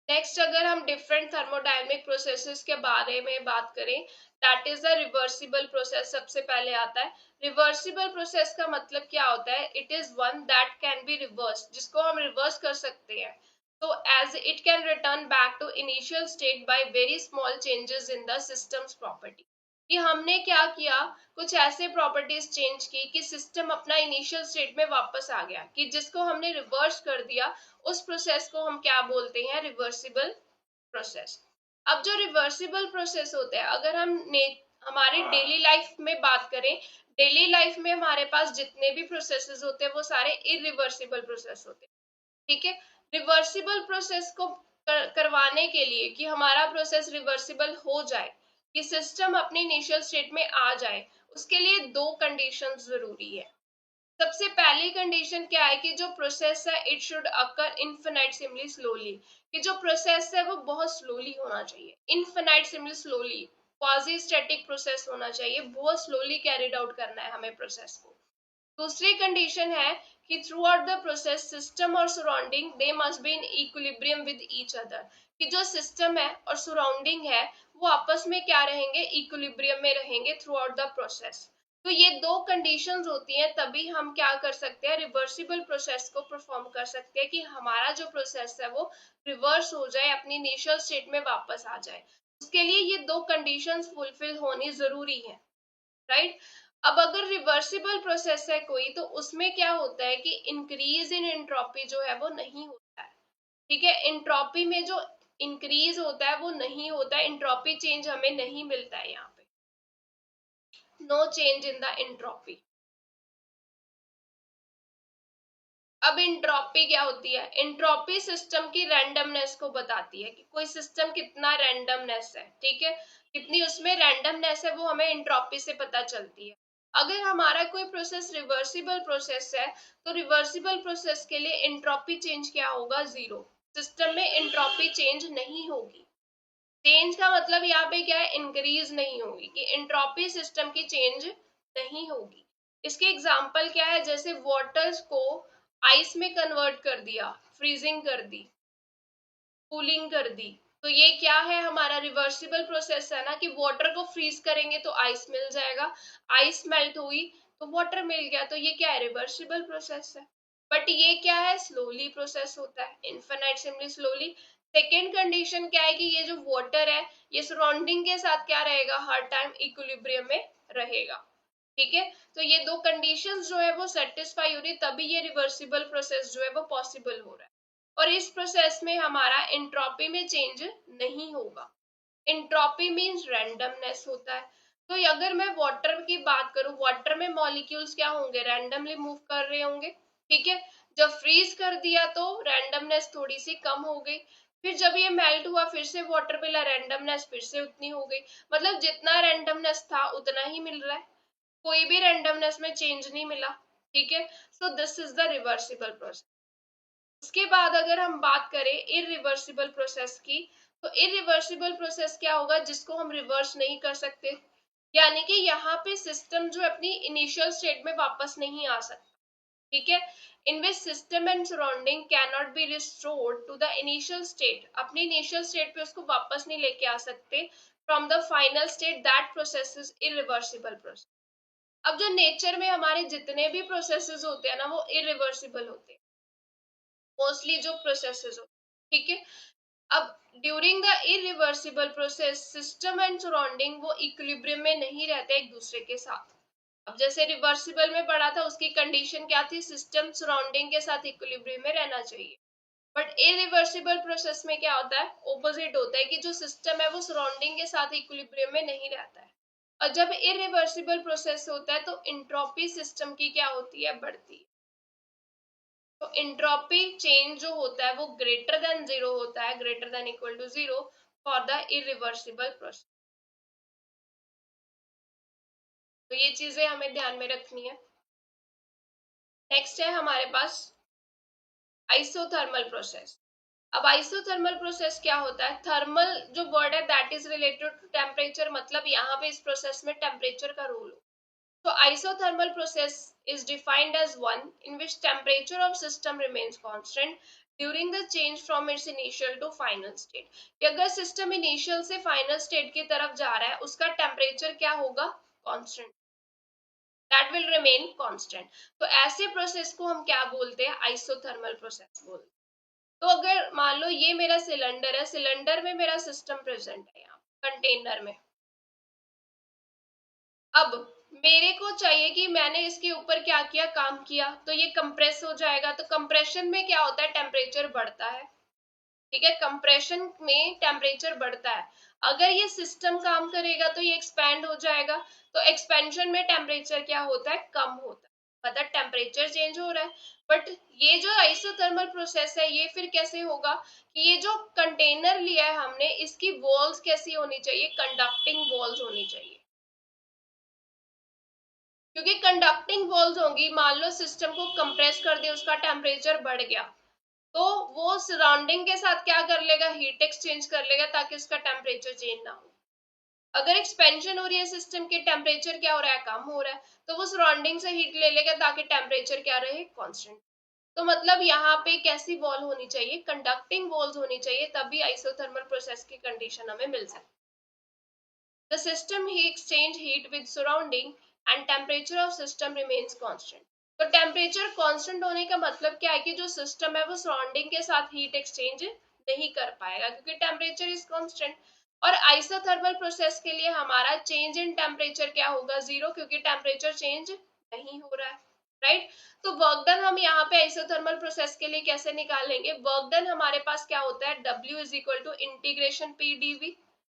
नेक्स्ट अगर हम डिफरेंट थर्मोडायनेमिक प्रोसेसेस के बारे में बात करें, that is the reversible process. सबसे पहले आता है रिवर्सिबल प्रोसेस। का मतलब क्या होता है, it is one that can be reverse, जिसको हम रिवर्स कर सकते हैं। तो as it can return back to initial state by very small changes in the system's property. कि हमने क्या किया, कुछ ऐसे प्रॉपर्टीज चेंज की कि सिस्टम अपना इनिशियल स्टेट में वापस आ गया, कि जिसको हमने रिवर्स कर दिया उस प्रोसेस को हम क्या बोलते हैं, रिवर्सिबल प्रोसेस। अब जो रिवर्सिबल प्रोसेस होते हैं, अगर हम हमारे डेली लाइफ में बात करें, डेली लाइफ में हमारे पास जितने भी प्रोसेसेस होते हैं वो सारे इरिवर्सिबल प्रोसेस होते हैं। ठीक है, रिवर्सिबल प्रोसेस को करवाने के लिए कि हमारा प्रोसेस रिवर्सिबल हो जाए, कि सिस्टम अपने इनिशियल स्टेट में आ जाए, उसके लिए दो कंडीशंस जरूरी है। सबसे पहली कंडीशन क्या है कि जो प्रोसेस है इट शुड अकर इनफिनिटेसिमली स्लोली। कि जो प्रोसेस है वो बहुत स्लोली होना चाहिए, इनफिनिटेसिमली स्लोली, क्वाजी स्टैटिक प्रोसेस होना चाहिए, बहुत स्लोली कैरिड आउट करना है हमें प्रोसेस को। दूसरी कंडीशन है कि throughout the process system और surrounding they must be in equilibrium with each other. कि जो सिस्टम है और सराउंडिंग है वो आपस में क्या रहेंगे, इक्विलिब्रियम में रहेंगे थ्रू आउट द प्रोसेस। तो ये दो कंडीशंस होती हैं, तभी हम क्या कर सकते हैं, रिवर्सिबल प्रोसेस को परफॉर्म कर सकते हैं, कि हमारा जो प्रोसेस है वो रिवर्स हो जाए, अपनी इनिशियल स्टेट में वापस आ जाए। उसके लिए ये दो कंडीशंस फुलफिल होनी जरूरी है, राइट। अब अगर रिवर्सिबल प्रोसेस है कोई, तो उसमें क्या होता है कि इंक्रीज इन एंट्रोपी जो है वो नहीं होता है। ठीक है, एंट्रोपी में जो इंक्रीज होता है वो नहीं होता है, एंट्रोपी चेंज हमें नहीं मिलता है यहाँ पे, no change in the entropy. अब इंट्रोपी क्या होती है, इंट्रोपी सिस्टम की रैंडमनेस को बताती है, कि कोई सिस्टम कितना रैंडमनेस है। ठीक है, कितनी उसमें रैंडमनेस है वो हमें इंट्रोपी से पता चलती है। अगर हमारा कोई प्रोसेस रिवर्सिबल प्रोसेस है, तो रिवर्सिबल प्रोसेस के लिए इंट्रोपी चेंज क्या होगा, जीरो। सिस्टम में इंट्रोपी चेंज नहीं होगी। चेंज का मतलब यहाँ पे क्या है, इंक्रीज नहीं होगी, कि एंट्रोपी सिस्टम की चेंज नहीं होगी। इसके एग्जांपल क्या है, जैसे वाटर्स को आइस में कन्वर्ट कर दिया, फ्रीजिंग कर दी, कूलिंग कर दी, तो ये क्या है, हमारा रिवर्सिबल प्रोसेस है ना, कि वाटर को फ्रीज करेंगे तो आइस मिल जाएगा, आइस मेल्ट हुई तो वाटर मिल गया, तो ये क्या है, रिवर्सिबल प्रोसेस है। बट ये क्या है, स्लोली प्रोसेस होता है, इनफिनिटेसिमली स्लोली। सेकेंड कंडीशन क्या है कि ये जो वाटर है ये सराउंडिंग के साथ क्या रहेगा, हर टाइम इक्विलिब्रियम में रहेगा। ठीक है, तो ये दो कंडीशंस जो है वो सेटिस्फाई हो रही, तभी ये रिवर्सिबल प्रोसेस जो है वो पॉसिबल हो रहा है। और इस प्रोसेस में हमारा एंट्रोपी में चेंज नहीं होगा। एंट्रोपी मींस रैंडमनेस होता है। तो अगर मैं वाटर की बात करूं, वाटर में मॉलिक्यूल्स क्या होंगे, रैंडमली मूव कर रहे होंगे। ठीक है, जब फ्रीज कर दिया तो रैंडमनेस थोड़ी सी कम हो गई, फिर जब ये मेल्ट हुआ फिर से वाटर मिला, रैंडमनेस फिर से उतनी हो गई। मतलब जितना रैंडमनेस था उतना ही मिल रहा है, कोई भी रैंडमनेस में चेंज नहीं मिला। ठीक है, so this is the reversible process. उसके बाद अगर हम बात करें इरिवर्सिबल प्रोसेस की, तो इरिवर्सिबल प्रोसेस क्या होगा, जिसको हम रिवर्स नहीं कर सकते। यानी कि यहाँ पे सिस्टम जो अपनी इनिशियल स्टेट में वापस नहीं आ सकता। ठीक है, in which system and surrounding can not be restored to the initial state. अपनी इनिशियल स्टेट पे उसको वापस नहीं लेके आ सकते from the final state, that process is irreversible process. अब जो नेचर में हमारे जितने भी प्रोसेसेस होते हैं ना वो इरिवर्सिबल होते हैं, मोस्टली जो प्रोसेसेस होते हैं। ठीक है, अब during the irreversible process system and surrounding वो इक्विलिब्रियम में नहीं रहते एक दूसरे के साथ। अब जैसे रिवर्सिबल में पढ़ा था, उसकी कंडीशन क्या थी, सिस्टम सराउंडिंग के साथ इक्विलिब्रियम में रहना चाहिए। बट इरिवर्सिबल प्रोसेस में क्या होता है, ऑपोजिट होता है, कि जो सिस्टम है वो सराउंडिंग के साथ इक्विलिब्रियम में नहीं रहता है। और जब इरिवर्सिबल प्रोसेस होता है तो इंट्रोपी सिस्टम की क्या होती है, बढ़ती है। तो इंट्रोपी चेंज जो होता है वो ग्रेटर देन जीरो होता है, greater than equal to zero for the irreversible process. तो ये चीजें हमें ध्यान में रखनी है। नेक्स्ट है हमारे पास आइसोथर्मल प्रोसेस। अब आइसोथर्मल प्रोसेस क्या होता है? थर्मल जो वर्ड है that is related to temperature, मतलब यहाँ पे इस प्रोसेस में टेम्परेचर का रोल हो। So isothermal process is defined as one in which temperature of system remains constant during the change from its initial to final state। कि अगर सिस्टम इनिशियल से फाइनल स्टेट की तरफ जा रहा है उसका टेम्परेचर क्या होगा? Constant, that will remain constant. तो ऐसे प्रोसेस को हम क्या बोलते हैं? आइसोथर्मल प्रोसेस बोलते हैं। तो अगर मान लो ये मेरा सिलेंडर है, सिलेंडर में मेरा सिस्टम प्रेजेंट है यहाँ कंटेनर में। अब मेरे को चाहिए कि मैंने इसके ऊपर क्या किया? काम किया, तो ये कंप्रेस हो जाएगा। तो कंप्रेशन में क्या होता है? टेम्परेचर बढ़ता है। ठीक है, कंप्रेशन में टेम्परेचर बढ़ता है। अगर ये सिस्टम काम करेगा तो ये एक्सपैंड हो जाएगा। तो एक्सपेंशन में टेम्परेचर क्या होता है? कम होता है, मतलब टेम्परेचर चेंज हो रहा है। बट ये जो आइसोथर्मल प्रोसेस है ये फिर कैसे होगा कि ये जो कंटेनर लिया है हमने, इसकी वॉल्स कैसी होनी चाहिए? कंडक्टिंग वॉल्स होनी चाहिए। क्योंकि कंडक्टिंग वॉल्स होंगी, मान लो सिस्टम को कंप्रेस कर दिया, उसका टेम्परेचर बढ़ गया, तो वो सराउंडिंग के साथ क्या कर लेगा? हीट एक्सचेंज कर लेगा ताकि उसका टेम्परेचर चेंज ना हो। अगर एक्सपेंशन हो रही है सिस्टम की, टेम्परेचर क्या हो रहा है? कम हो रहा है, तो वो सराउंडिंग से हीट ले लेगा ताकि टेम्परेचर क्या रहे? कांस्टेंट। तो मतलब यहाँ पे कैसी वॉल होनी चाहिए? कंडक्टिंग वॉल्स होनी चाहिए, तभी आइसोथर्मल प्रोसेस की कंडीशन हमें मिल सकती है। The system he exchange heat with surrounding and temperature of system remains constant. तो टेम्परेचर कांस्टेंट होने का मतलब क्या है कि जो सिस्टम है वो सराउंडिंग के साथ हीट एक्सचेंज नहीं कर पाएगा क्योंकि टेम्परेचर इज कांस्टेंट। और आइसोथर्मल प्रोसेस के लिए हमारा चेंज इन टेम्परेचर क्या होगा? जीरो, क्योंकि टेम्परेचर चेंज नहीं हो रहा है। राइट। तो वर्क डन हम यहाँ पे आइसोथर्मल प्रोसेस के लिए कैसे निकालेंगे? वर्क डन हमारे पास क्या होता है? W is equal to integration P dV,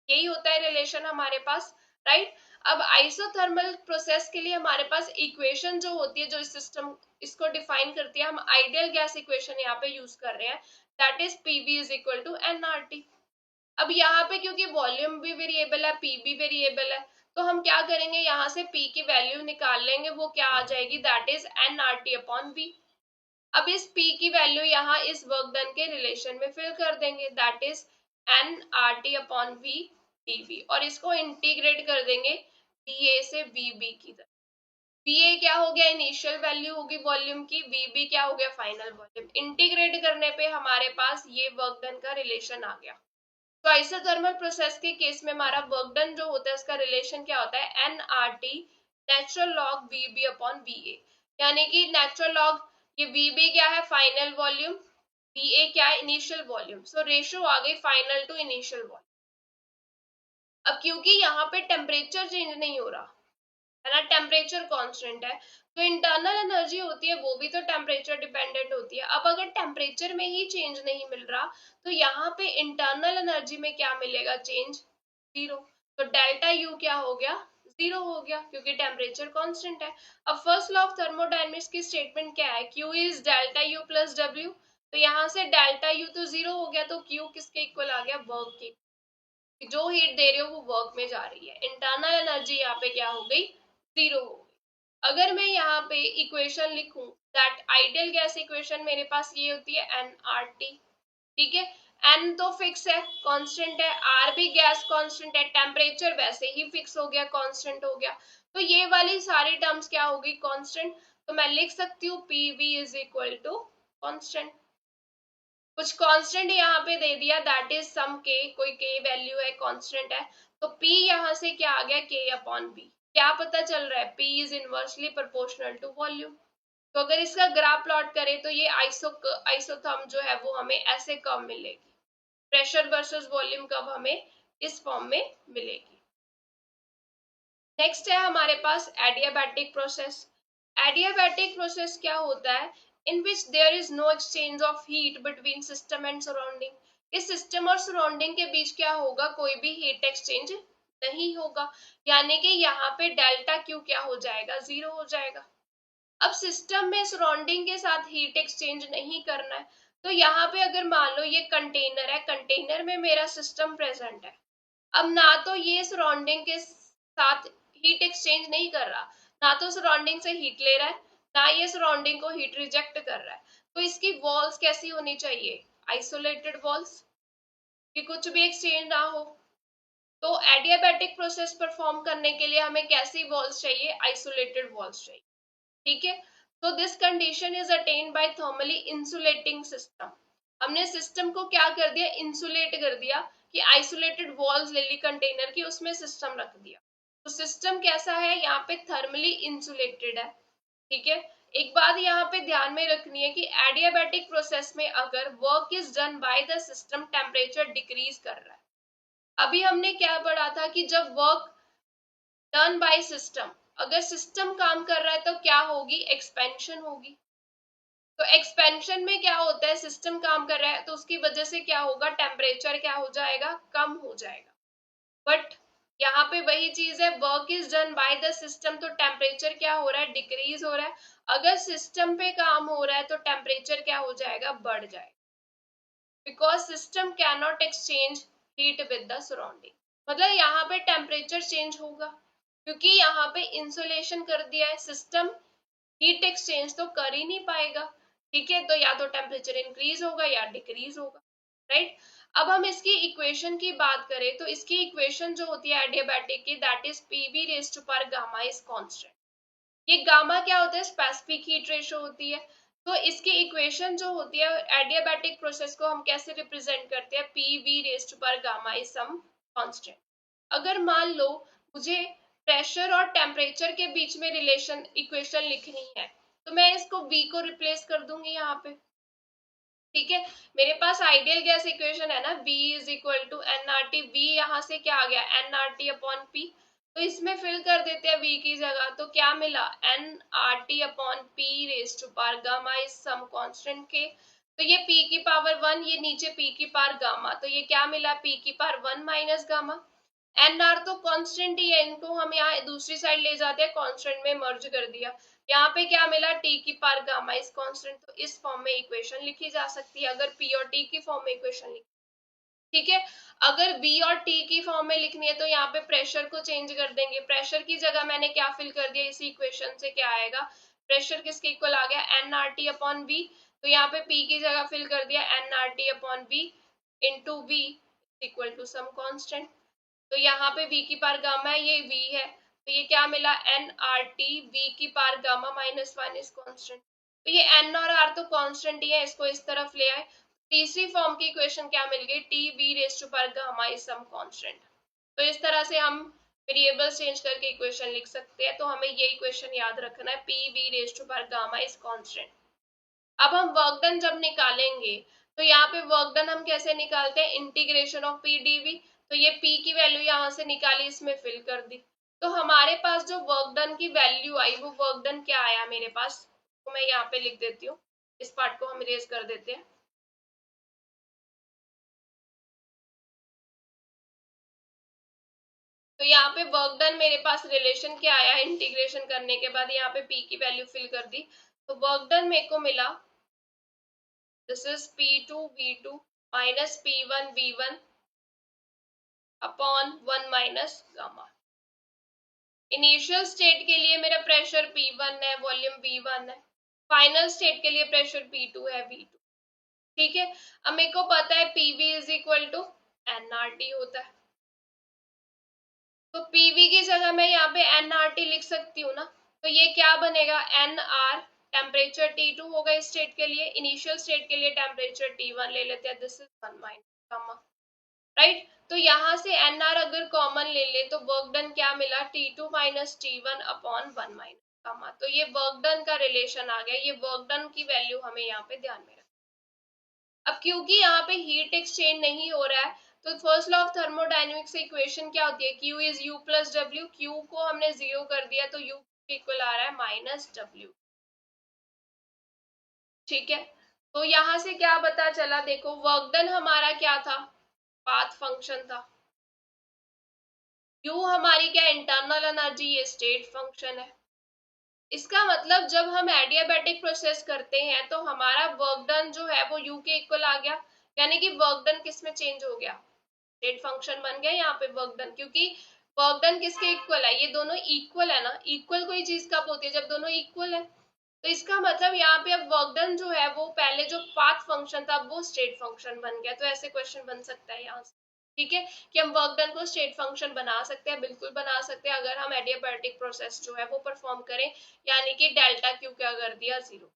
यही होता है रिलेशन हमारे पास। राइट। अब आइसोथर्मल प्रोसेस के लिए हमारे पास इक्वेशन जो होती है, जो इस सिस्टम इसको डिफाइन करती है, हम आइडियल गैस इक्वेशन यहाँ पे यूज कर रहे हैं, that is PV is equal to nRT. अब यहाँ पे क्योंकि वॉल्यूम भी वेरिएबल है, पी भी वेरिएबल है, तो हम क्या करेंगे? यहाँ से पी की वैल्यू निकाल लेंगे, वो क्या आ जाएगी? That is nRT upon V. अब इस P की वैल्यू यहाँ इस वर्क डन के रिलेशन में फिल कर देंगे, that is N R T upon V d V, और इसको इंटीग्रेट कर देंगे VA से VB की तरफ। VA क्या हो गया? इनिशियल वैल्यू होगी वॉल्यूम की, VB क्या हो गया? Final volume. इंटीग्रेट करने पे हमारे पास ये वर्क डन का रिलेशन आ गया। तो आइसोथर्मल प्रोसेस के केस में हमारा वर्क डन जो होता है उसका रिलेशन क्या होता है? N R T natural log VB upon VA, यानी कि नेचुरल लॉग ये VB क्या है? फाइनल वॉल्यूम, VA क्या है? Initial volume. सो रेशियो आ गई फाइनल टू इनिशियल वॉल्यूम। अब क्योंकि यहाँ पे टेम्परेचर चेंज नहीं हो रहा है ना, टेम्परेचर कांस्टेंट है, तो इंटरनल एनर्जी होती है वो भी तो टेम्परेचर डिपेंडेंट होती है। अब अगर टेम्परेचर में ही चेंज नहीं मिल रहा तो यहाँ पे इंटरनल एनर्जी में क्या मिलेगा? Change, zero. तो डेल्टा यू क्या हो गया? जीरो हो गया, क्योंकि टेम्परेचर कांस्टेंट है। अब फर्स्ट लॉ ऑफ थर्मोडायनेमिक्स की स्टेटमेंट क्या है? Q is delta U plus W. तो यहाँ से डेल्टा यू तो जीरो हो गया, तो Q किसके इक्वल आ गया? वर्क के। जो हीट दे रहे हो वो वर्क में जा रही है, इंटरनल एनर्जी यहाँ पे क्या हो गई? जीरो हो गई। अगर मैं यहाँ पे इक्वेशन लिखूं, दैट आइडियल गैस इक्वेशन मेरे पास ये होती है एन आर टी। ठीक है, एन तो फिक्स है, कांस्टेंट है, आर भी गैस कांस्टेंट है, टेम्परेचर वैसे ही फिक्स हो गया, कांस्टेंट हो गया, तो ये वाली सारी टर्म्स क्या होगी? कांस्टेंट। तो मैं लिख सकती हूँ P V is equal to constant. कुछ कांस्टेंट यहाँ पे दे दिया, दैट इज सम के, कोई के वैल्यू है, कांस्टेंट है, तो P यहाँ से क्या आ गया? K upon B। क्या पता चल रहा है? P is inversely proportional to volume. तो अगर इसका ग्राफ प्लॉट करें तो ये आइसोथर्म जो है वो हमें ऐसे कर्व मिलेगी, प्रेशर वर्सेस वॉल्यूम कर्व हमें इस फॉर्म में मिलेगी। नेक्स्ट है हमारे पास एडियाबैटिक प्रोसेस। एडियाबैटिक प्रोसेस क्या होता है? In which there is no exchange of heat between system and surrounding. इस सिस्टम और सराउंडिंग के बीच क्या होगा? कोई भी हीट एक्सचेंज नहीं होगा, यानी कि यहाँ पे डेल्टा क्यू क्या हो जाएगा? जीरो हो जाएगा। अब सिस्टम में सराउंडिंग के साथ हीट एक्सचेंज नहीं करना है, तो यहाँ पे अगर मान लो ये कंटेनर है, कंटेनर में मेरा सिस्टम प्रेजेंट है, अब ना तो ये सराउंडिंग के साथ हीट एक्सचेंज नहीं कर रहा, ना तो सराउंडिंग से हीट ले रहा है, ना ये सराउंडिंग को हीट रिजेक्ट कर रहा है। तो इसकी वॉल्स कैसी होनी चाहिए, आइसोलेटेड वॉल्स, कि कुछ भी एक्सचेंज ना हो। तो एडियाबैटिक प्रोसेस परफॉर्म करने के लिए हमें कैसी वॉल्स चाहिए, आइसोलेटेड वॉल्स चाहिए। ठीक है, तो this condition is attend bye thermally insulating system. हमने सिस्टम को क्या कर दिया, इंसुलेट कर दिया, कि आइसोलेटेड वॉल्स ले ली कंटेनर की, उसमें सिस्टम रख दिया। तो सिस्टम कैसा है, यहाँ पे थर्मली इंसुलेटेड है। ठीक है, एक बात यहाँ पे ध्यान में रखनी है कि एडियाबैटिक प्रोसेस में अगर work is done by the system, temperature decrease कर रहा है। अभी हमने क्या पढ़ा था कि जब वर्क डन बाय सिस्टम, अगर सिस्टम काम कर रहा है तो क्या होगी, एक्सपेंशन होगी। तो एक्सपेंशन में क्या होता है, सिस्टम काम कर रहा है तो उसकी वजह से क्या होगा, टेम्परेचर क्या हो जाएगा, कम हो जाएगा। बट यहाँ पे वही चीज है, work is done by the system, तो टेम्परेचर क्या हो रहा है, डिक्रीज हो रहा है। अगर सिस्टम पे काम हो रहा है तो टेम्परेचर क्या हो जाएगा, बढ़ जाएगा, because system can not exchange heat with the surrounding. मतलब यहाँ पे टेम्परेचर चेंज होगा, क्योंकि यहाँ पे इंसुलेशन कर दिया है, सिस्टम हीट एक्सचेंज तो कर ही नहीं पाएगा। ठीक है, तो या तो टेम्परेचर इंक्रीज होगा या डिक्रीज होगा, राइट। अब हम इसकी इक्वेशन की बात करें तो इसकी इक्वेशन जो होती है एडियाबैटिक की, that is PV raised to power gamma is constant. ये गामा क्या होता है, स्पेसिफिक हीट रेशियो होती है। तो इसकी इक्वेशन जो होती है एडियाबैटिक प्रोसेस को हम कैसे रिप्रेजेंट करते हैं, P V raised to power gamma is some constant. अगर मान लो मुझे प्रेशर और टेम्परेचर के बीच में रिलेशन इक्वेशन लिखनी है, तो मैं इसको V को रिप्लेस कर दूंगी यहाँ पे। ठीक है, मेरे पास आइडियल गैस इक्वेशन है ना, V is equal to N R T. V यहाँ से क्या आ गया, N R T upon P. तो इसमें फिल कर देते हैं V की जगह, तो क्या मिला, N R T upon P raise to power gamma is some constant के। तो ये P की पावर 1, ये नीचे P की पावर गामा, तो ये क्या मिला, P की power 1 minus gamma. N R तो कांस्टेंट ही है, इनको हम यहाँ दूसरी साइड ले जाते हैं, कांस्टेंट में मर्ज कर दिया। यहाँ पे क्या मिला, टी की पावर गामा इज कांस्टेंट। तो इस फॉर्म में इक्वेशन लिखी जा सकती है, अगर पी और टी की फॉर्म में इक्वेशन लिखी। ठीक है, अगर बी और टी की फॉर्म में लिखनी है तो यहाँ पे प्रेशर को चेंज कर देंगे। प्रेशर की जगह मैंने क्या फिल कर दिया, इसी इक्वेशन से क्या आएगा, प्रेशर किसके इक्वल आ गया, N R T upon B. तो यहाँ पे पी की जगह फिल कर दिया N R T upon B into B equal to some constant. तो यहाँ पे v की पावर गामा है, ये v है, तो ये क्या मिला, एन आर टी v की power gamma minus 1 is constant. तो ये n और r तो कॉन्स्टेंट ही है, इसको इस तरफ ले आए। तीसरी फॉर्म की इक्वेशन क्या मिल गई, T V raise to power gamma is some constant. तो इस तरह से हम वेरिएबल्स चेंज करके इक्वेशन लिख सकते हैं। तो हमें ये इक्वेशन याद रखना है, P V raise to power gamma is constant. अब हम वर्क डन जब निकालेंगे तो यहाँ पे वर्क डन हम कैसे निकालते हैं, इंटीग्रेशन ऑफ पी डीवी। तो ये p की वैल्यू यहाँ से निकाली, इसमें फिल कर दी। तो हमारे पास जो वर्क डन की वैल्यू आई, वो वर्क डन क्या आया मेरे पास, तो मैं यहाँ पे लिख देती हूँ, इस पार्ट को हम इरेज कर देते हैं। तो यहाँ पे वर्क डन मेरे पास रिलेशन क्या आया, इंटीग्रेशन करने के बाद यहाँ पे p की वैल्यू फिल कर दी। तो वर्क डन मेरे को मिला, this is P2 V2 minus P1 V1 upon 1 minus gamma. Initial state के लिए मेरा प्रेशर P1 है, वॉल्यूम V1 है। फाइनल स्टेट के लिए प्रेशर P2 है, V2। ठीक है, अब मेरे को पता है PV is equal to nRT होता है। तो PV की जगह मैं यहाँ पे nRT लिख सकती हूँ ना। तो ये क्या बनेगा, nR टेम्परेचर T2 होगा इस स्टेट के लिए, इनिशियल स्टेट के लिए टेम्परेचर T1 ले लेते हैं, this is 1 minus gamma, right. तो यहाँ से एन आर अगर कॉमन ले ले तो वर्क डन क्या मिला, T2 minus T1 upon 1 minus gamma. तो ये वर्क डन का रिलेशन आ गया, ये वर्क डन की वैल्यू हमें यहाँ पे ध्यान में रखना। अब क्योंकि यहाँ पे हीट एक्सचेंज नहीं हो रहा है, तो first law of thermodynamics equation क्या होती है, Q is U plus W। Q को हमने 0 कर दिया तो U इक्वल आ रहा है माइनस W। ठीक है, तो यहाँ से क्या पता चला, देखो वर्क डन हमारा क्या था, पाथ फंक्शन था। U हमारी क्या, इंटरनल एनर्जी, ये स्टेट फंक्शन है। इसका मतलब जब हम एडियाबैटिक प्रोसेस करते हैं तो हमारा वर्क डन जो है वो U के इक्वल आ गया, यानी कि वर्क डन किस में चेंज हो गया, स्टेट फंक्शन बन गया यहाँ पे वर्क डन। क्योंकि वर्क डन किसके इक्वल है, ये दोनों इक्वल है ना। इक्वल कोई चीज कब होती है, जब दोनों इक्वल है। तो इसका मतलब यहाँ पे अब वर्क डन जो है वो पहले जो पाथ फंक्शन था वो स्टेट फंक्शन बन गया। तो ऐसे क्वेश्चन बन सकता है यहाँ से, ठीक है, कि हम वर्क डन को स्टेट फंक्शन बना सकते हैं, बिल्कुल बना सकते हैं अगर हम एडियाबैटिक प्रोसेस जो है वो परफॉर्म करें, यानी कि डेल्टा क्यू क्या कर दिया 0।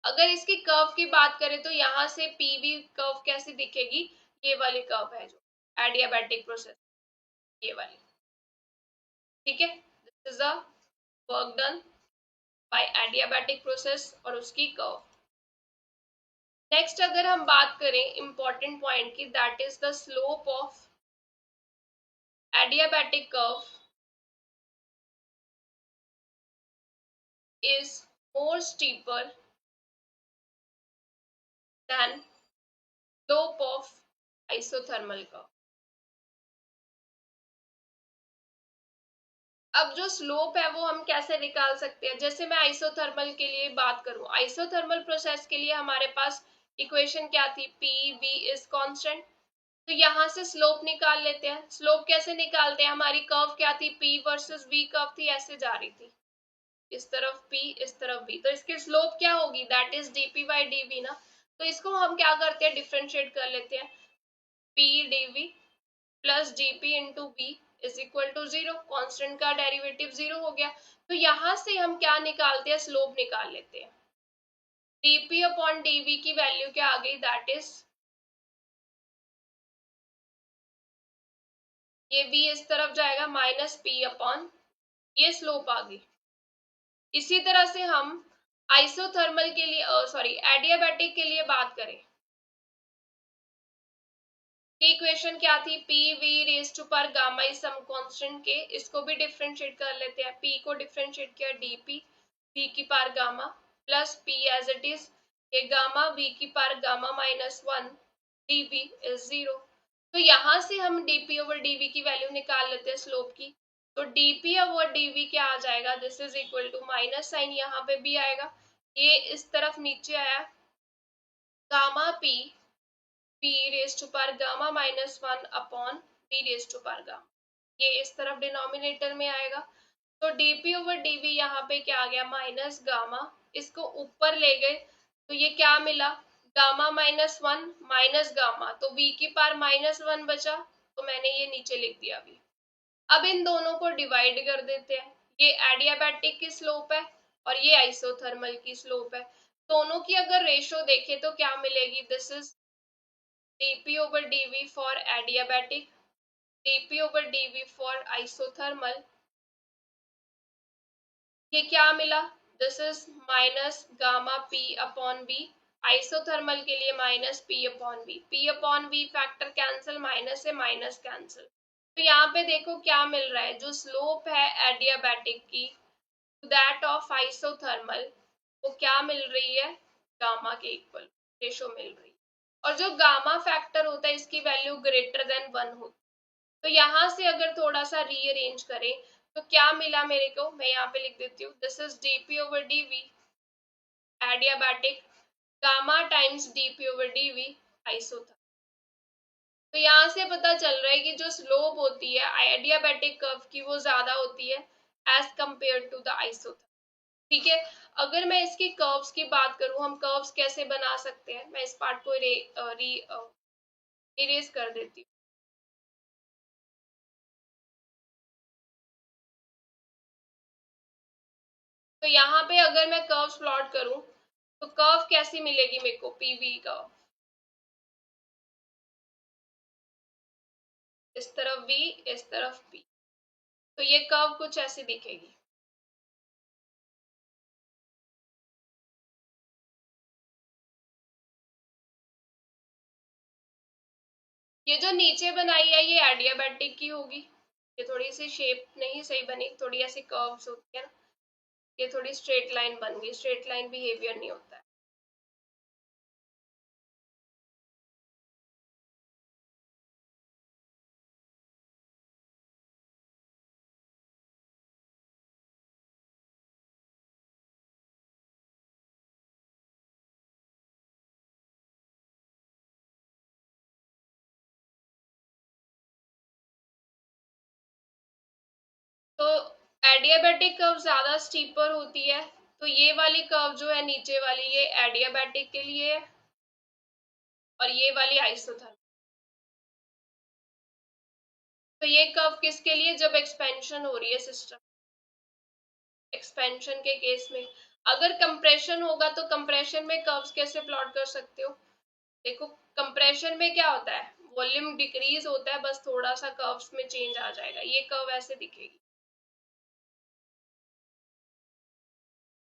अगर इसकी कर्व की बात करें तो यहाँ से पीवी कर्व कैसी दिखेगी, ये वाली कर्व है जो एडियाबैटिक प्रोसेस, ये वाली, ठीक है। This is the work done by adiabatic process और उसकी कर्व। नेक्स्ट अगर हम बात करें इंपॉर्टेंट पॉइंट की, that is the slope of adiabatic curve is more steeper than slope of isothermal curve। अब जो स्लोप है वो हम कैसे निकाल सकते हैं, जैसे मैं आइसोथर्मल के लिए बात करूं, आइसोथर्मल प्रोसेस के लिए हमारे पास इक्वेशन क्या थी, पी वी इज कांस्टेंट। तो यहाँ से स्लोप निकाल लेते हैं। स्लोप कैसे निकालते हैं, हमारी कर्व क्या थी, पी वर्सेस वी कर्व थी, ऐसे जा रही थी, इस तरफ P इस तरफ V, तो इसकी स्लोप क्या होगी, that is dp by dv ना। तो इसको हम क्या करते हैं, डिफ्रेंशिएट कर लेते हैं, P dv plus dp into v is equal to 0, constant का डेरिवेटिव 0 हो गया। तो यहां से हम क्या निकालते हैं, स्लोप निकाल लेते हैं। dp अपॉन dv की वैल्यू क्या आ गई, दैट इज ये v इस तरफ जाएगा माइनस p अपॉन, ये स्लोप आ गई। इसी तरह से हम आइसोथर्मल के लिए सॉरी एडियाबैटिक के लिए बात करें, की इक्वेशन क्या थी, पी वी रेज टू पर गामा इज सम कांस्टेंट के, इसको भी डिफरेंशिएट कर लेते हैं। पी को डिफरेंशिएट किया डीपी वी की power gamma plus P as it is ये गामा वी की power gamma minus 1 dV is 0। तो यहाँ से हम डीपी ओवर डीवी की वैल्यू निकाल लेते हैं स्लोप की। तो डीपी ओवर डीवी क्या आ जाएगा, this is equal to minus sign यहाँ पे भी आएगा, ये इस तरफ नीचे आया, gamma P p raise to power gamma minus 1 upon p raise to power gamma, ये इस तरफ डिनोमिनेटर में आएगा। तो dp ओवर dv यहाँ पे क्या आ गया, माइनस गामा, इसको ऊपर ले गए तो ये क्या मिला, गामा माइनस 1 माइनस गामा, तो v की पावर माइनस 1 बचा, तो मैंने ये नीचे लिख दिया v। अब इन दोनों को डिवाइड कर देते हैं, ये एडियाबैटिक की स्लोप है और ये आइसोथर्मल की स्लोप है। दोनों की अगर रेशो देखें तो क्या मिलेगी, this is dp over dv for adiabatic, dp over dv for isothermal, ये क्या मिला, this is minus gamma p upon v, isothermal के लिए minus p upon v, p upon v factor cancel, minus से माइनस कैंसिल। तो यहाँ पे देखो क्या मिल रहा है, जो स्लोप है एडियाबैटिक की दैट ऑफ आइसोथर्मल, वो क्या मिल रही है, गामा के इक्वल रेशो मिल रही है। और जो गामा फैक्टर होता है इसकी वैल्यू ग्रेटर देन 1 होती है। तो यहाँ से अगर थोड़ा सा रीअरेंज करें तो क्या मिला मेरे को, मैं यहाँ पे लिख देती हूँ, this is dp over dv adiabatic gamma times dp over dv isothermal. तो यहाँ से पता चल रहा है कि जो स्लोप होती है एडियाबैटिक कर्व की वो ज्यादा होती है as compare to the isothermal, ठीक है। अगर मैं इसकी कर्व्स की बात करूं, हम कर्व्स कैसे बना सकते हैं, मैं इस पार्ट को इरेज कर देती हूँ। तो यहाँ पे अगर मैं कर्व्स प्लॉट करूं तो कर्व कैसी मिलेगी मेरे को, पीवी कर्व, इस तरफ v इस तरफ p, तो ये कर्व कुछ ऐसी दिखेगी। ये जो नीचे बनाई है ये एडियाबैटिक की होगी, ये थोड़ी सी शेप नहीं सही बनी, थोड़ी ऐसी कर्व्स होती है ना, ये थोड़ी स्ट्रेट लाइन बन गई, स्ट्रेट लाइन बिहेवियर नहीं होता है। तो एडियाबैटिक कर्व ज्यादा स्टीपर होती है, तो ये वाली कर्व जो है नीचे वाली, ये एडियाबैटिक के लिए है और ये वाली आइसोथर्मल। तो ये कर्व किसके लिए, जब एक्सपेंशन हो रही है सिस्टम, एक्सपेंशन के केस में। अगर कंप्रेशन होगा तो कंप्रेशन में कर्व्स कैसे प्लॉट कर सकते हो, देखो कंप्रेशन में क्या होता है, वॉल्यूम डिक्रीज होता है, बस थोड़ा सा कर्व्स में चेंज आ जाएगा, ये कर्व ऐसे दिखेगी,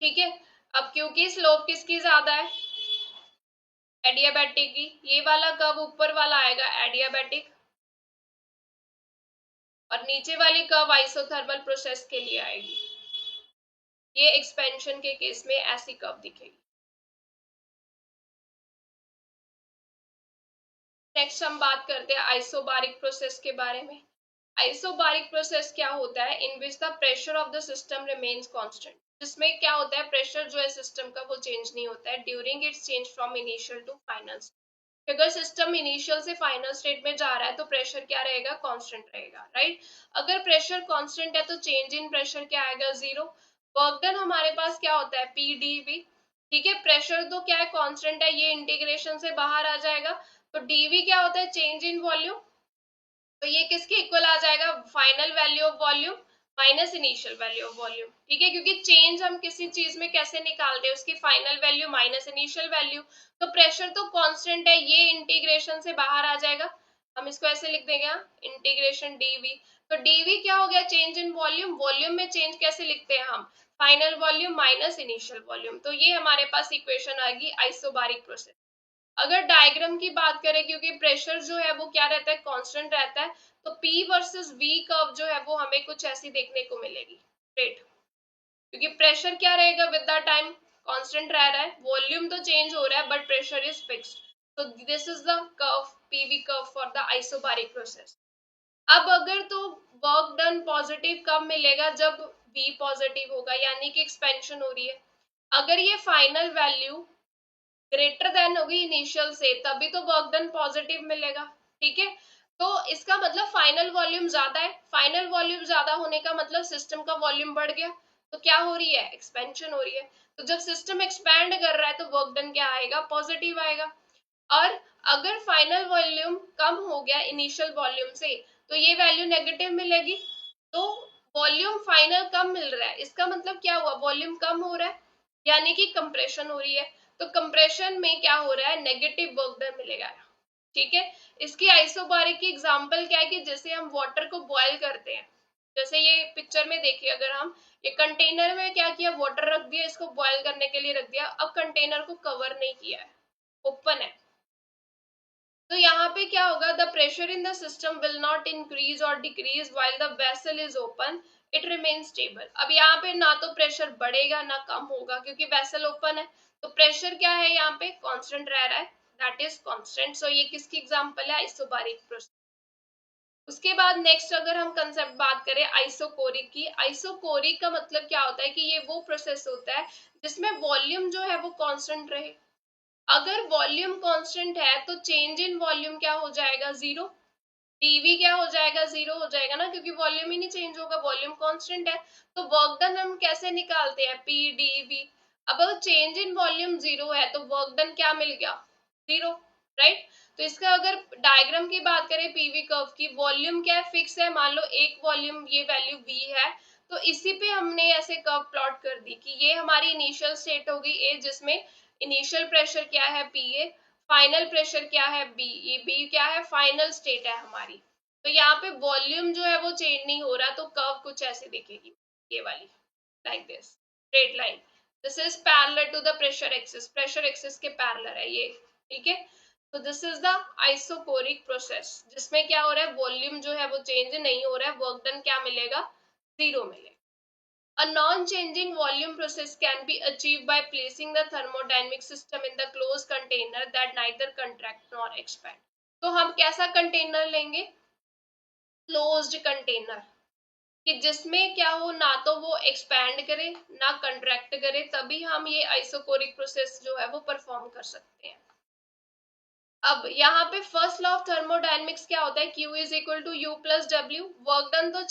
ठीक है। अब क्योंकि स्लोप किसकी ज्यादा है, एडियाबैटिक की, ये वाला कर्व ऊपर वाला आएगा एडियाबैटिक, और नीचे वाली कर्व आइसोथर्मल प्रोसेस के लिए आएगी, ये एक्सपेंशन के केस में ऐसी कर्व दिखेगी। नेक्स्ट हम बात करते हैं आइसोबारिक प्रोसेस के बारे में। आइसोबारिक प्रोसेस क्या होता है, in which the pressure of the system remains constant, जिसमें क्या होता है, प्रेशर जो है सिस्टम का वो चेंज नहीं होता है during its change from initial to final. अगर सिस्टम इनिशियल से फाइनल स्टेट में जा रहा है तो प्रेशर क्या रहेगा, कांस्टेंट रहेगा, राइट। अगर प्रेशर कांस्टेंट है तो चेंज इन प्रेशर क्या आएगा, जीरो। वर्क डन हमारे पास क्या होता है, पी डी वी, ठीक है। प्रेशर तो क्या है, कांस्टेंट है, ये इंटीग्रेशन से बाहर आ जाएगा, तो डीवी क्या होता है, चेंज इन वॉल्यूम, तो ये किसके इक्वल आ जाएगा, final value of volume minus initial value of volume, ठीक है। क्योंकि चेंज हम किसी चीज में कैसे निकालते हैं, उसकी final value minus initial value, तो प्रेशर तो कांस्टेंट है, ये इंटीग्रेशन से बाहर आ जाएगा, हम इसको ऐसे लिख देंगे इंटीग्रेशन डीवी। तो डीवी क्या हो गया, चेंज इन वॉल्यूम, वॉल्यूम में चेंज कैसे लिखते हैं हम, final volume minus initial volume, तो ये हमारे पास इक्वेशन आएगी आइसोबारिक प्रोसेस। अगर डायग्राम की बात करें, क्योंकि प्रेशर जो है वो क्या रहता है, कांस्टेंट रहता है, तो P वर्सेस V कर्व जो है वो हमें कुछ ऐसी देखने को मिलेगी, स्ट्रेट, क्योंकि प्रेशर क्या रहेगा विद द टाइम, कांस्टेंट रह रहा है, वॉल्यूम तो चेंज हो रहा है but pressure is fixed, so this is the curve, PV curve for the isobaric process। अब अगर तो वर्क डन पॉजिटिव कब मिलेगा, जब V पॉजिटिव होगा, यानी कि एक्सपेंशन हो रही है। अगर ये फाइनल वैल्यू ग्रेटर देन होगी इनिशियल से, तभी तो वर्क डन पॉजिटिव मिलेगा, ठीक है। तो इसका मतलब फाइनल वॉल्यूम ज्यादा है, फाइनल वॉल्यूम ज्यादा होने का मतलब सिस्टम का वॉल्यूम बढ़ गया, तो क्या हो रही है, एक्सपेंशन हो रही है। तो जब सिस्टम एक्सपैंड कर रहा है तो वर्क डन क्या आएगा, पॉजिटिव आएगा। और अगर फाइनल वॉल्यूम कम हो गया इनिशियल वॉल्यूम से, तो ये वैल्यू नेगेटिव मिलेगी। तो वॉल्यूम फाइनल कम मिल रहा है, इसका मतलब क्या हुआ, वॉल्यूम कम हो रहा है, यानी कि कंप्रेशन हो रही है। तो कंप्रेशन में क्या हो रहा है, नेगेटिव वर्क डन मिलेगा, ठीक है। इसकी आइसोबारिक की एग्जांपल क्या है, कि जैसे हम वाटर को बॉयल करते हैं, जैसे ये पिक्चर में देखिए, अगर हम ये कंटेनर में क्या किया, वाटर रख दिया, इसको बॉयल करने के लिए रख दिया, अब कंटेनर को कवर नहीं किया है, ओपन है, तो यहाँ पे क्या होगा, the pressure in the system will not increase और decrease while the vessel is open, it remain stable. अब यहाँ पे ना तो प्रेशर बढ़ेगा ना कम होगा, क्योंकि वेसल ओपन है, तो प्रेशर क्या है यहाँ पे, कांस्टेंट रह रहा है, दैट इज कांस्टेंट। सो ये किसकी एग्जांपल है, आइसोबारिक प्रोसेस। उसके बाद नेक्स्ट अगर हम कंसेप्ट बात करें आइसोकोरिक की, आइसोकोरिक का मतलब क्या होता है, कि ये वो प्रोसेस होता है जिसमें वॉल्यूम जो है वो कांस्टेंट रहे। अगर वॉल्यूम कांस्टेंट है तो चेंज इन वॉल्यूम क्या हो जाएगा, जीरो, डीवी क्या हो जाएगा, जीरो हो जाएगा ना, क्योंकि वॉल्यूम ही नहीं चेंज होगा, वॉल्यूम कांस्टेंट है। तो वर्क डन हम कैसे निकालते हैं, पी डी वी। अब अगर चेंज इन वॉल्यूम जीरो है तो वर्क डन क्या मिल गया, जीरो, राइट। तो इसका अगर डायग्राम की बात करें पीवी कर्व की, वॉल्यूम क्या है, फिक्स है, मान लो एक वॉल्यूम ये वैल्यू वी है, तो इसी पे हमने ऐसे कर्व प्लॉट कर दी कि ये हमारी इनिशियल स्टेट होगी ए, जिसमें इनिशियल प्रेशर क्या है पी ए, फाइनल प्रेशर क्या है बी, ये बी क्या है, फाइनल स्टेट है हमारी। तो यहाँ पे वॉल्यूम जो है वो चेंज नहीं हो रहा, तो कर्व कुछ ऐसे दिखेगी, ये वाली, like this straight line, this is parallel to the pressure axis के पैरेलल है ये, ठीक है। तो this is the isochoric process, जिसमें क्या हो रहा है, वॉल्यूम जो है वो चेंज नहीं हो रहा है, वर्क डन क्या मिलेगा, जीरो मिलेगा। A non-changing volume process can be achieved by placing the thermodynamic system in the closed container that neither contract nor expand। तो हम कैसा कंटेनर लेंगे, क्लोज्ड कंटेनर, कि जिसमें क्या हो, ना तो वो एक्सपैंड करे ना कंट्रैक्ट करे, तभी हम ये आइसोकोरिक प्रोसेस जो है वो परफॉर्म कर सकते हैं। अब यहाँ पे फर्स्ट लॉ ऑफ थर्मोडायनेमिक्स क्या होता है, Q is equal to U plus W, work done तो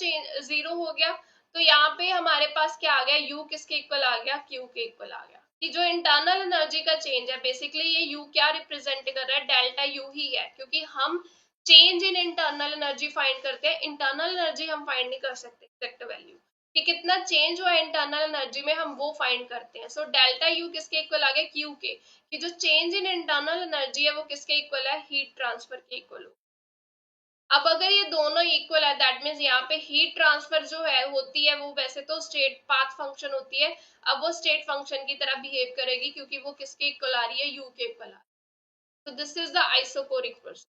जीरो हो गया, तो यहाँ पे हमारे पास क्या आ गया, U किसके इक्वल आ गया, Q के इक्वल आ गया। कि जो इंटरनल एनर्जी का चेंज है, बेसिकली ये U क्या रिप्रेजेंट कर रहा है, डेल्टा U ही है, क्योंकि हम change in internal energy find करते हैं, इंटरनल एनर्जी हम फाइंड नहीं कर सकते एग्जैक्ट वैल्यू कि कितना चेंज हुआ इंटरनल एनर्जी में, हम वो फाइंड करते हैं। सो डेल्टा U किसके इक्वल आ गया, Q के, कि जो चेंज इन इंटरनल एनर्जी है वो किसके इक्वल है, हीट ट्रांसफर के इक्वल हो। अब अगर ये दोनों इक्वल है, दैट मीन्स यहाँ पे हीट ट्रांसफर जो है होती है वो वैसे तो स्टेट पाथ फंक्शन होती है, अब वो स्टेट फंक्शन की तरह बिहेव करेगी, क्योंकि वो किसके इक्वल आ रही है, U के इक्वल आ रही है। तो this is the isochoric process.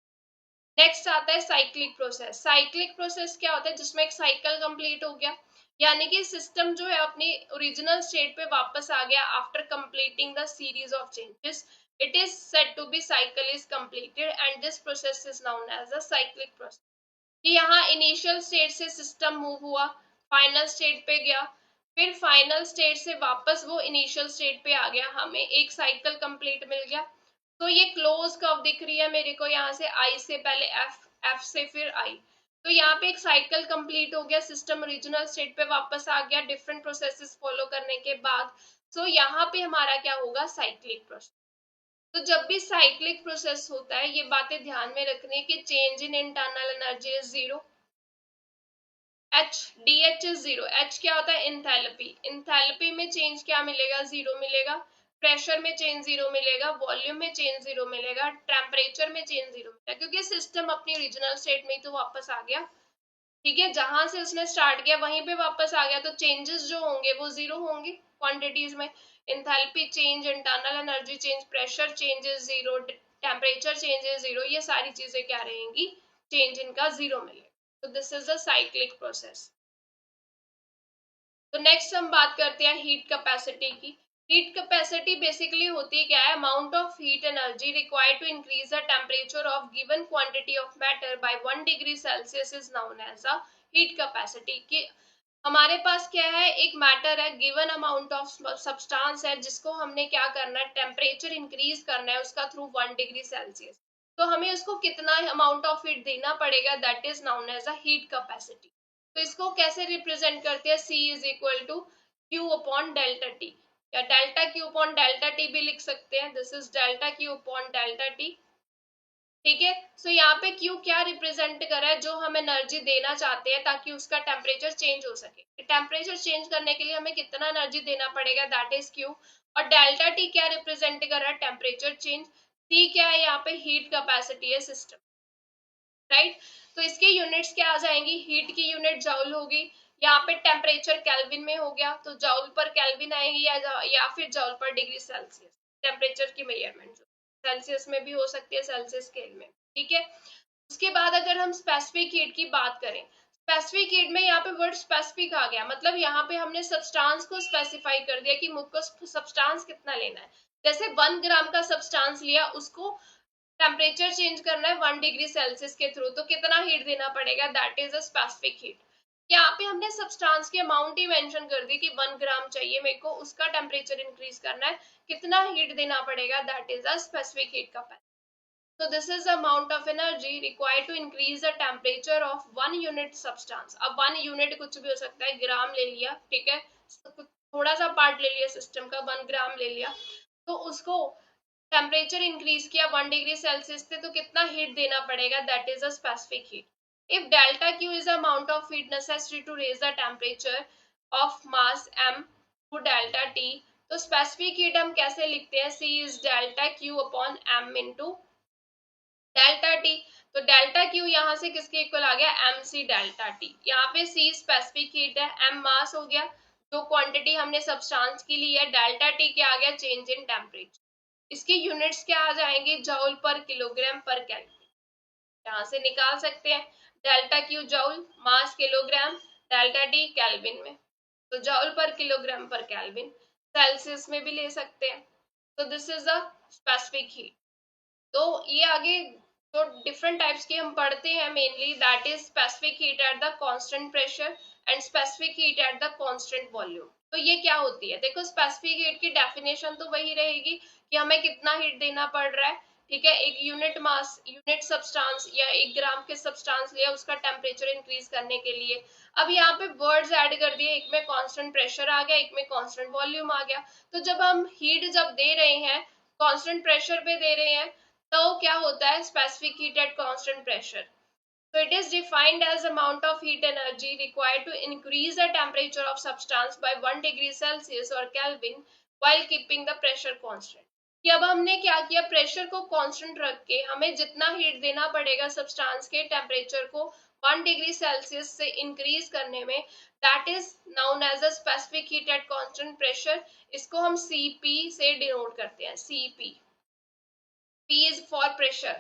Next आता है साइक्लिक प्रोसेस। साइक्लिक प्रोसेस क्या होता है, जिसमें एक साइकिल कंप्लीट हो गया, यानी कि सिस्टम जो है अपनी ओरिजिनल स्टेट पे वापस आ गया after completing the series of changes, it is said to be cycle is completed and this process is known as a cyclic process. कि यहाँ इनिशियल स्टेट से सिस्टम मूव हुआ, फाइनल स्टेट पे गया, फिर फाइनल स्टेट से वापस वो इनिशियल स्टेट पे आ गया, हमें एक साइकिल कंप्लीट मिल गया। तो ये क्लोज कर्व दिख रही है मेरे को, यहाँ से आई से पहले एफ, एफ से फिर आई, तो यहाँ पे एक साइकिल कंप्लीट हो गया, सिस्टम ओरिजिनल स्टेट पे वापस आ गया डिफरेंट प्रोसेसेस फॉलो करने के बाद। सो यहाँ पे हमारा क्या होगा, साइक्लिक प्रोसेस। तो जब भी साइक्लिक प्रोसेस होता है, ये बातें ध्यान में रखनी कि change in internal energy is zero, H D H is zero. H क्या होता है, इंथैल्पी, इंथैल्पी में चेंज क्या मिलेगा, जीरो मिलेगा, प्रेशर में चेंज जीरो मिलेगा, वॉल्यूम में चेंज जीरो मिलेगा, टेम्परेचर में चेंज जीरो मिलेगा, क्योंकि सिस्टम अपनी ओरिजिनल स्टेट में ही तो वापस आ गया। ठीक है, जहां से उसने स्टार्ट किया वहीं पे वापस आ गया, तो चेंजेस जो होंगे वो जीरो होंगे क्वांटिटीज में। Enthalpy change, internal energy change, pressure changes zero, temperature changes zero, ये सारी चीजें क्या रहेंगी, चेंज इनका जीरो मिलेगा। तो this is the cyclic process. तो नेक्स्ट हम बात करते हैं हीट कैपेसिटी की। हीट कैपेसिटी बेसिकली होती है क्या है, amount of heat energy required to increase the temperature of given quantity of matter by 1 degree Celsius is known as a heat capacity. की हमारे पास क्या है, एक मैटर है, गिवन अमाउंट ऑफ सब्सटेंस है, जिसको हमने क्या करना है, टेम्परेचर इंक्रीज करना है उसका थ्रू 1 डिग्री सेल्सियस। तो हमें उसको कितना अमाउंट ऑफ हीट देना पड़ेगा, that is known as a heat capacity. तो इसको कैसे रिप्रेजेंट करते हैं, C is equal to Q upon delta T, या delta Q upon delta T भी लिख सकते हैं, this is delta Q upon delta T. ठीक है, सो यहाँ पे Q क्या रिप्रेजेंट कर रहा है, जो हम एनर्जी देना चाहते हैं ताकि उसका टेम्परेचर चेंज हो सके। टेम्परेचर चेंज करने के लिए हमें कितना एनर्जी देना पड़ेगा, दैट इज Q। और डेल्टा टी क्या रिप्रेजेंट कर रहा है, टेम्परेचर चेंज। C क्या है, यहाँ पे हीट कैपेसिटी है सिस्टम, राइट। तो इसके यूनिट्स क्या आ जाएंगी, हीट की यूनिट जॉउल होगी, यहाँ पे टेम्परेचर केल्विन में हो गया तो जॉउल पर केल्विन आएगी, या फिर जॉउल पर डिग्री सेल्सियस। टेम्परेचर की मेजरमेंट सेल्सियस में भी हो सकती है, सेल्सियस स्केल में। ठीक है, उसके बाद अगर हम स्पेसिफिक हीट की बात करें, स्पेसिफिक हीट में यहाँ पे वर्ड स्पेसिफिक आ गया, मतलब यहाँ पे हमने सब्सटेंस को स्पेसिफाई कर दिया कि मुझको सब्सटेंस कितना लेना है। जैसे 1 ग्राम का सब्सटेंस लिया, उसको टेम्परेचर चेंज करना है 1 डिग्री सेल्सियस के थ्रू, तो कितना हीट देना पड़ेगा, that is a specific heat. यहाँ पे हमने सब्सटेंस की अमाउंट ही मेंशन कर दी कि 1 ग्राम चाहिए मेरे को, उसका टेम्परेचर इंक्रीज करना है, कितना हीट देना पड़ेगा, that is a specific heat capacity. So this is the amount of energy required to increase the temperature of 1 unit substance। अब 1 यूनिट कुछ भी हो सकता है, ग्राम ले लिया, ठीक है, थोड़ा सा पार्ट ले लिया सिस्टम का, 1 ग्राम ले लिया, तो उसको टेम्परेचर इंक्रीज किया 1 डिग्री सेल्सियस से, तो कितना हीट देना पड़ेगा, that is a specific heat. If delta Q is amount of heat necessary to raise the temperature of mass m to delta t, तो स्पेसिफिक हीट हम कैसे लिखते हैं, C is delta Q upon m into delta T. तो डेल्टा क्यू यहाँ से किसके इक्वल आ गया, एम सी डेल्टा टी। यहाँ पे C स्पेसिफिक हीट है, M मास हो गया, जो क्वांटिटी हमने सब्सटेंस की ली है, डेल्टा टी क्या आ गया, चेंज इन टेम्परेचर। इसकी यूनिट्स क्या आ जाएंगी, जॉउल पर किलोग्राम पर केल्विन। यहाँ से निकाल सकते हैं, डेल्टा क्यू जॉउल, मास किलोग्राम, डेल्टा टी केल्विन में, तो जॉउल पर किलोग्राम पर केल्विन, सेल्सियस में भी ले सकते हैं। तो this is the specific heat. तो ये आगे जो डिफरेंट टाइप्स की हम पढ़ते हैं mainly, that is specific heat at the constant pressure and specific heat at the constant volume. तो ये क्या होती है, देखो स्पेसिफिक हीट की डेफिनेशन तो वही रहेगी कि हमें कितना हीट देना पड़ रहा है, ठीक है, एक यूनिट मास, यूनिट सब्सटेंस या 1 ग्राम के सब्सटेंस लिया, उसका टेम्परेचर इंक्रीज करने के लिए। अब यहाँ पे वर्ड्स ऐड कर दिए, एक में कांस्टेंट प्रेशर आ गया, एक में कांस्टेंट वॉल्यूम आ गया। तो जब हम हीट जब दे रहे हैं, कांस्टेंट प्रेशर पे दे रहे हैं, तो क्या होता है, specific heat at constant pressure. So it is defined as amount of heat energy required to increase the temperature of substance by 1 degree Celsius or Kelvin while keeping the pressure constant. कि अब हमने क्या किया, प्रेशर को कांस्टेंट रख के हमें जितना हीट देना पड़ेगा सब्सटेंस के टेम्परेचर को 1 डिग्री सेल्सियस से इंक्रीज करने में, that is known as a specific heat at constant pressure. इसको हम Cp से डिनोट करते हैं, Cp। P is for pressure,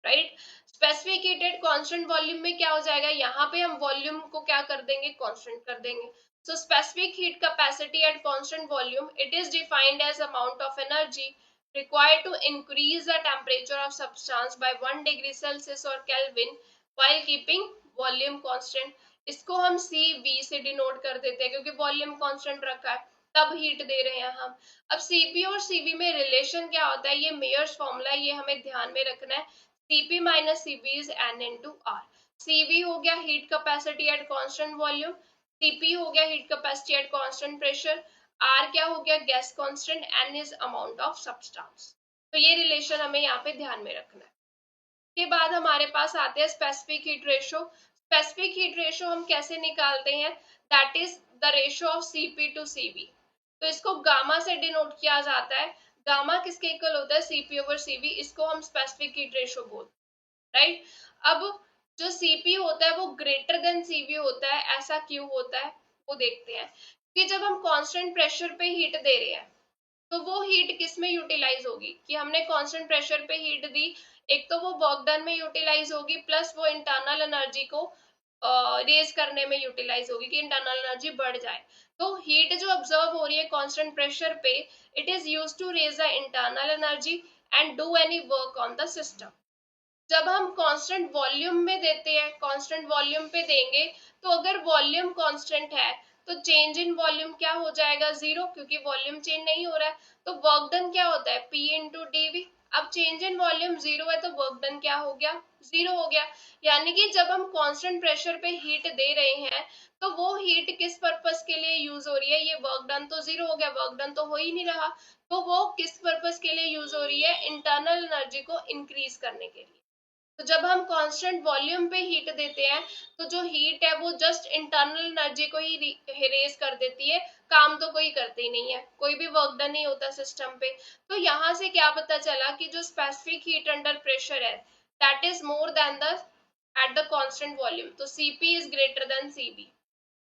right. Specific heat at constant volume में क्या हो जाएगा, यहाँ पे हम वॉल्यूम को क्या कर देंगे, कांस्टेंट कर देंगे। So specific heat capacity at constant volume, it is defined as amount of energy required to increase the temperature of substance by 1 degree Celsius or Kelvin while keeping volume constant। इसको हम CV से डिनोट कर देते हैं क्योंकि वॉल्यूम कांस्टेंट रखा है, तब हीट दे रहे हैं हम। अब Cp और Cv में रिलेशन क्या होता है, ये मेयर्स फॉर्मूला, ये हमें ध्यान में रखना है। Cp minus Cv is N into R। Cv हो गया heat capacity at constant volume, Cp हो गया heat capacity at constant pressure, R क्या हो गया, gas constant, N is amount of substance. तो ये रिलेशन हमें यहाँ पे ध्यान में रखना है। के बाद हमारे पास आते हैं specific heat ratio. Specific heat ratio हम कैसे निकालते हैं, that is the ratio of Cp to Cv। तो इसको गामा से डिनोट किया जाता है। गामा किसके इक्वल होता है, Cp ओवर Cv। इसको हम स्पेसिफिक हीट रेशो बोलते हैं, राइट। अब जो Cp होता है वो ग्रेटर देन Cv होता है, ऐसा क्यों होता है वो देखते हैं। कि जब हम कांस्टेंट प्रेशर पे हीट दे रहे हैं, तो वो हीट किस में यूटिलाइज होगी, कि हमने कांस्टेंट प्रेशर पे हीट दी, एक तो वो वर्क डन में यूटिलाइज होगी, प्लस वो इंटरनल एनर्जी को रेज करने में यूटिलाइज होगी, कि इंटरनल एनर्जी बढ़ जाए। तो हीट जो ऑब्जर्व हो रही है कांस्टेंट प्रेशर पे, it is used to raise the internal energy and do any work on the system. जब हम कांस्टेंट वॉल्यूम में देते हैं, कांस्टेंट वॉल्यूम पे देंगे, तो अगर वॉल्यूम कांस्टेंट है तो चेंज इन वॉल्यूम क्या हो जाएगा, जीरो, क्योंकि वॉल्यूम चेंज नहीं हो रहा है। तो वर्क डन क्या होता है, P इंटू डीवी। अब चेंज इन वॉल्यूम जीरो है तो वर्क डन क्या हो गया, जीरो हो गया। यानी कि जब हम कांस्टेंट प्रेशर पे हीट दे रहे हैं, तो वो हीट किस पर्पस के लिए यूज हो रही है, ये वर्क डन तो जीरो हो गया, वर्क डन तो हो ही नहीं रहा। तो वो किस पर्पस के लिए यूज हो रही है, इंटरनल एनर्जी को इंक्रीज करने के लिए। तो जब हम कांस्टेंट वॉल्यूम पे हीट देते हैं, तो जो हीट है वो जस्ट इंटरनल एनर्जी को ही रेज कर देती है, काम तो कोई करते ही नहीं है, कोई भी वर्क डन नहीं होता सिस्टम पे। तो यहाँ से क्या पता चला कि जो स्पेसिफिक हीट अंडर प्रेशर है, that is more than the at the constant volume. तो Cp is greater than Cv,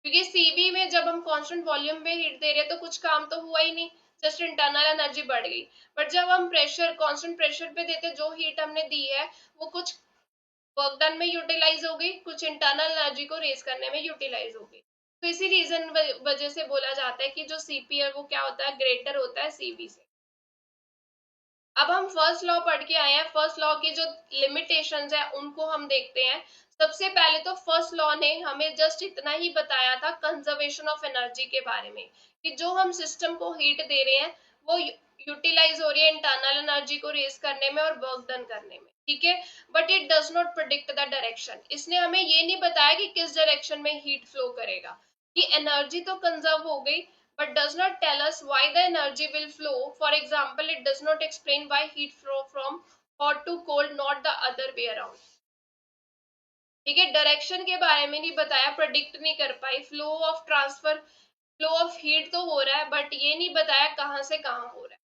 क्योंकि Cv में जब हम कांस्टेंट वॉल्यूम में हीट दे रहे हैं तो कुछ काम तो हुआ ही नहीं, जस्ट इंटरनल एनर्जी बढ़ गई। बट जब हम प्रेशर, कांस्टेंट प्रेशर पे देते, जो हीट हमने दी है वो कुछ वर्क डन में यूटिलाइज हो गई, कुछ इंटरनल एनर्जी को रेज करने में यूटिलाइज हो गई। तो इसी रीजन वजह से बोला जाता है कि जो Cp है वो क्या होता है, ग्रेटर होता है Cv से। अब हम फर्स्ट लॉ पढ़ के आए हैं, फर्स्ट लॉ की जो लिमिटेशंस है उनको हम देखते हैं। सबसे पहले तो फर्स्ट लॉ ने हमें जस्ट इतना ही बताया था कंजर्वेशन ऑफ एनर्जी के बारे में, कि जो हम सिस्टम को हीट दे रहे हैं वो यूटिलाइज हो रही है इंटरनल एनर्जी को रेज करने में और वर्क डन करने में, ठीक है। But it does not predict the direction. इसने हमें ये नहीं बताया कि किस डायरेक्शन में हीट फ्लो करेगा, कि एनर्जी तो कंजर्व हो गई, but does not tell us why the energy will flow. For example, it does not explain why heat flow from hot to cold, not the other way around. ठीक है, डायरेक्शन के बारे में नहीं बताया, प्रेडिक्ट नहीं कर पाई। Flow of transfer, flow of heat तो हो रहा है, बट ये नहीं बताया कहाँ से कहाँ हो रहा है,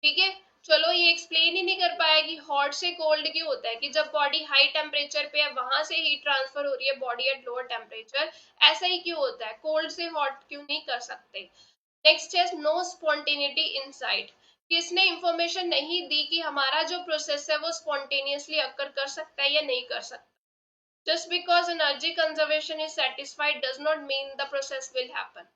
ठीक है। चलो, ये एक्सप्लेन ही नहीं कर पाया कि हॉट से कोल्ड क्यों होता है, कि जब बॉडी हाई टेम्परेचर पे है वहां से हीट ट्रांसफर हो रही है बॉडी एट लोअर टेम्परेचर, ऐसा ही क्यों होता है, कोल्ड से हॉट क्यों नहीं कर सकते। नेक्स्ट है नो स्पॉन्टेनिटी इनसाइड, कि इसने इंफॉर्मेशन नहीं दी कि हमारा जो प्रोसेस है वो स्पॉन्टेनियसली अकर कर सकता है या नहीं कर सकता। Just because energy conservation is satisfied does not mean the process will happen,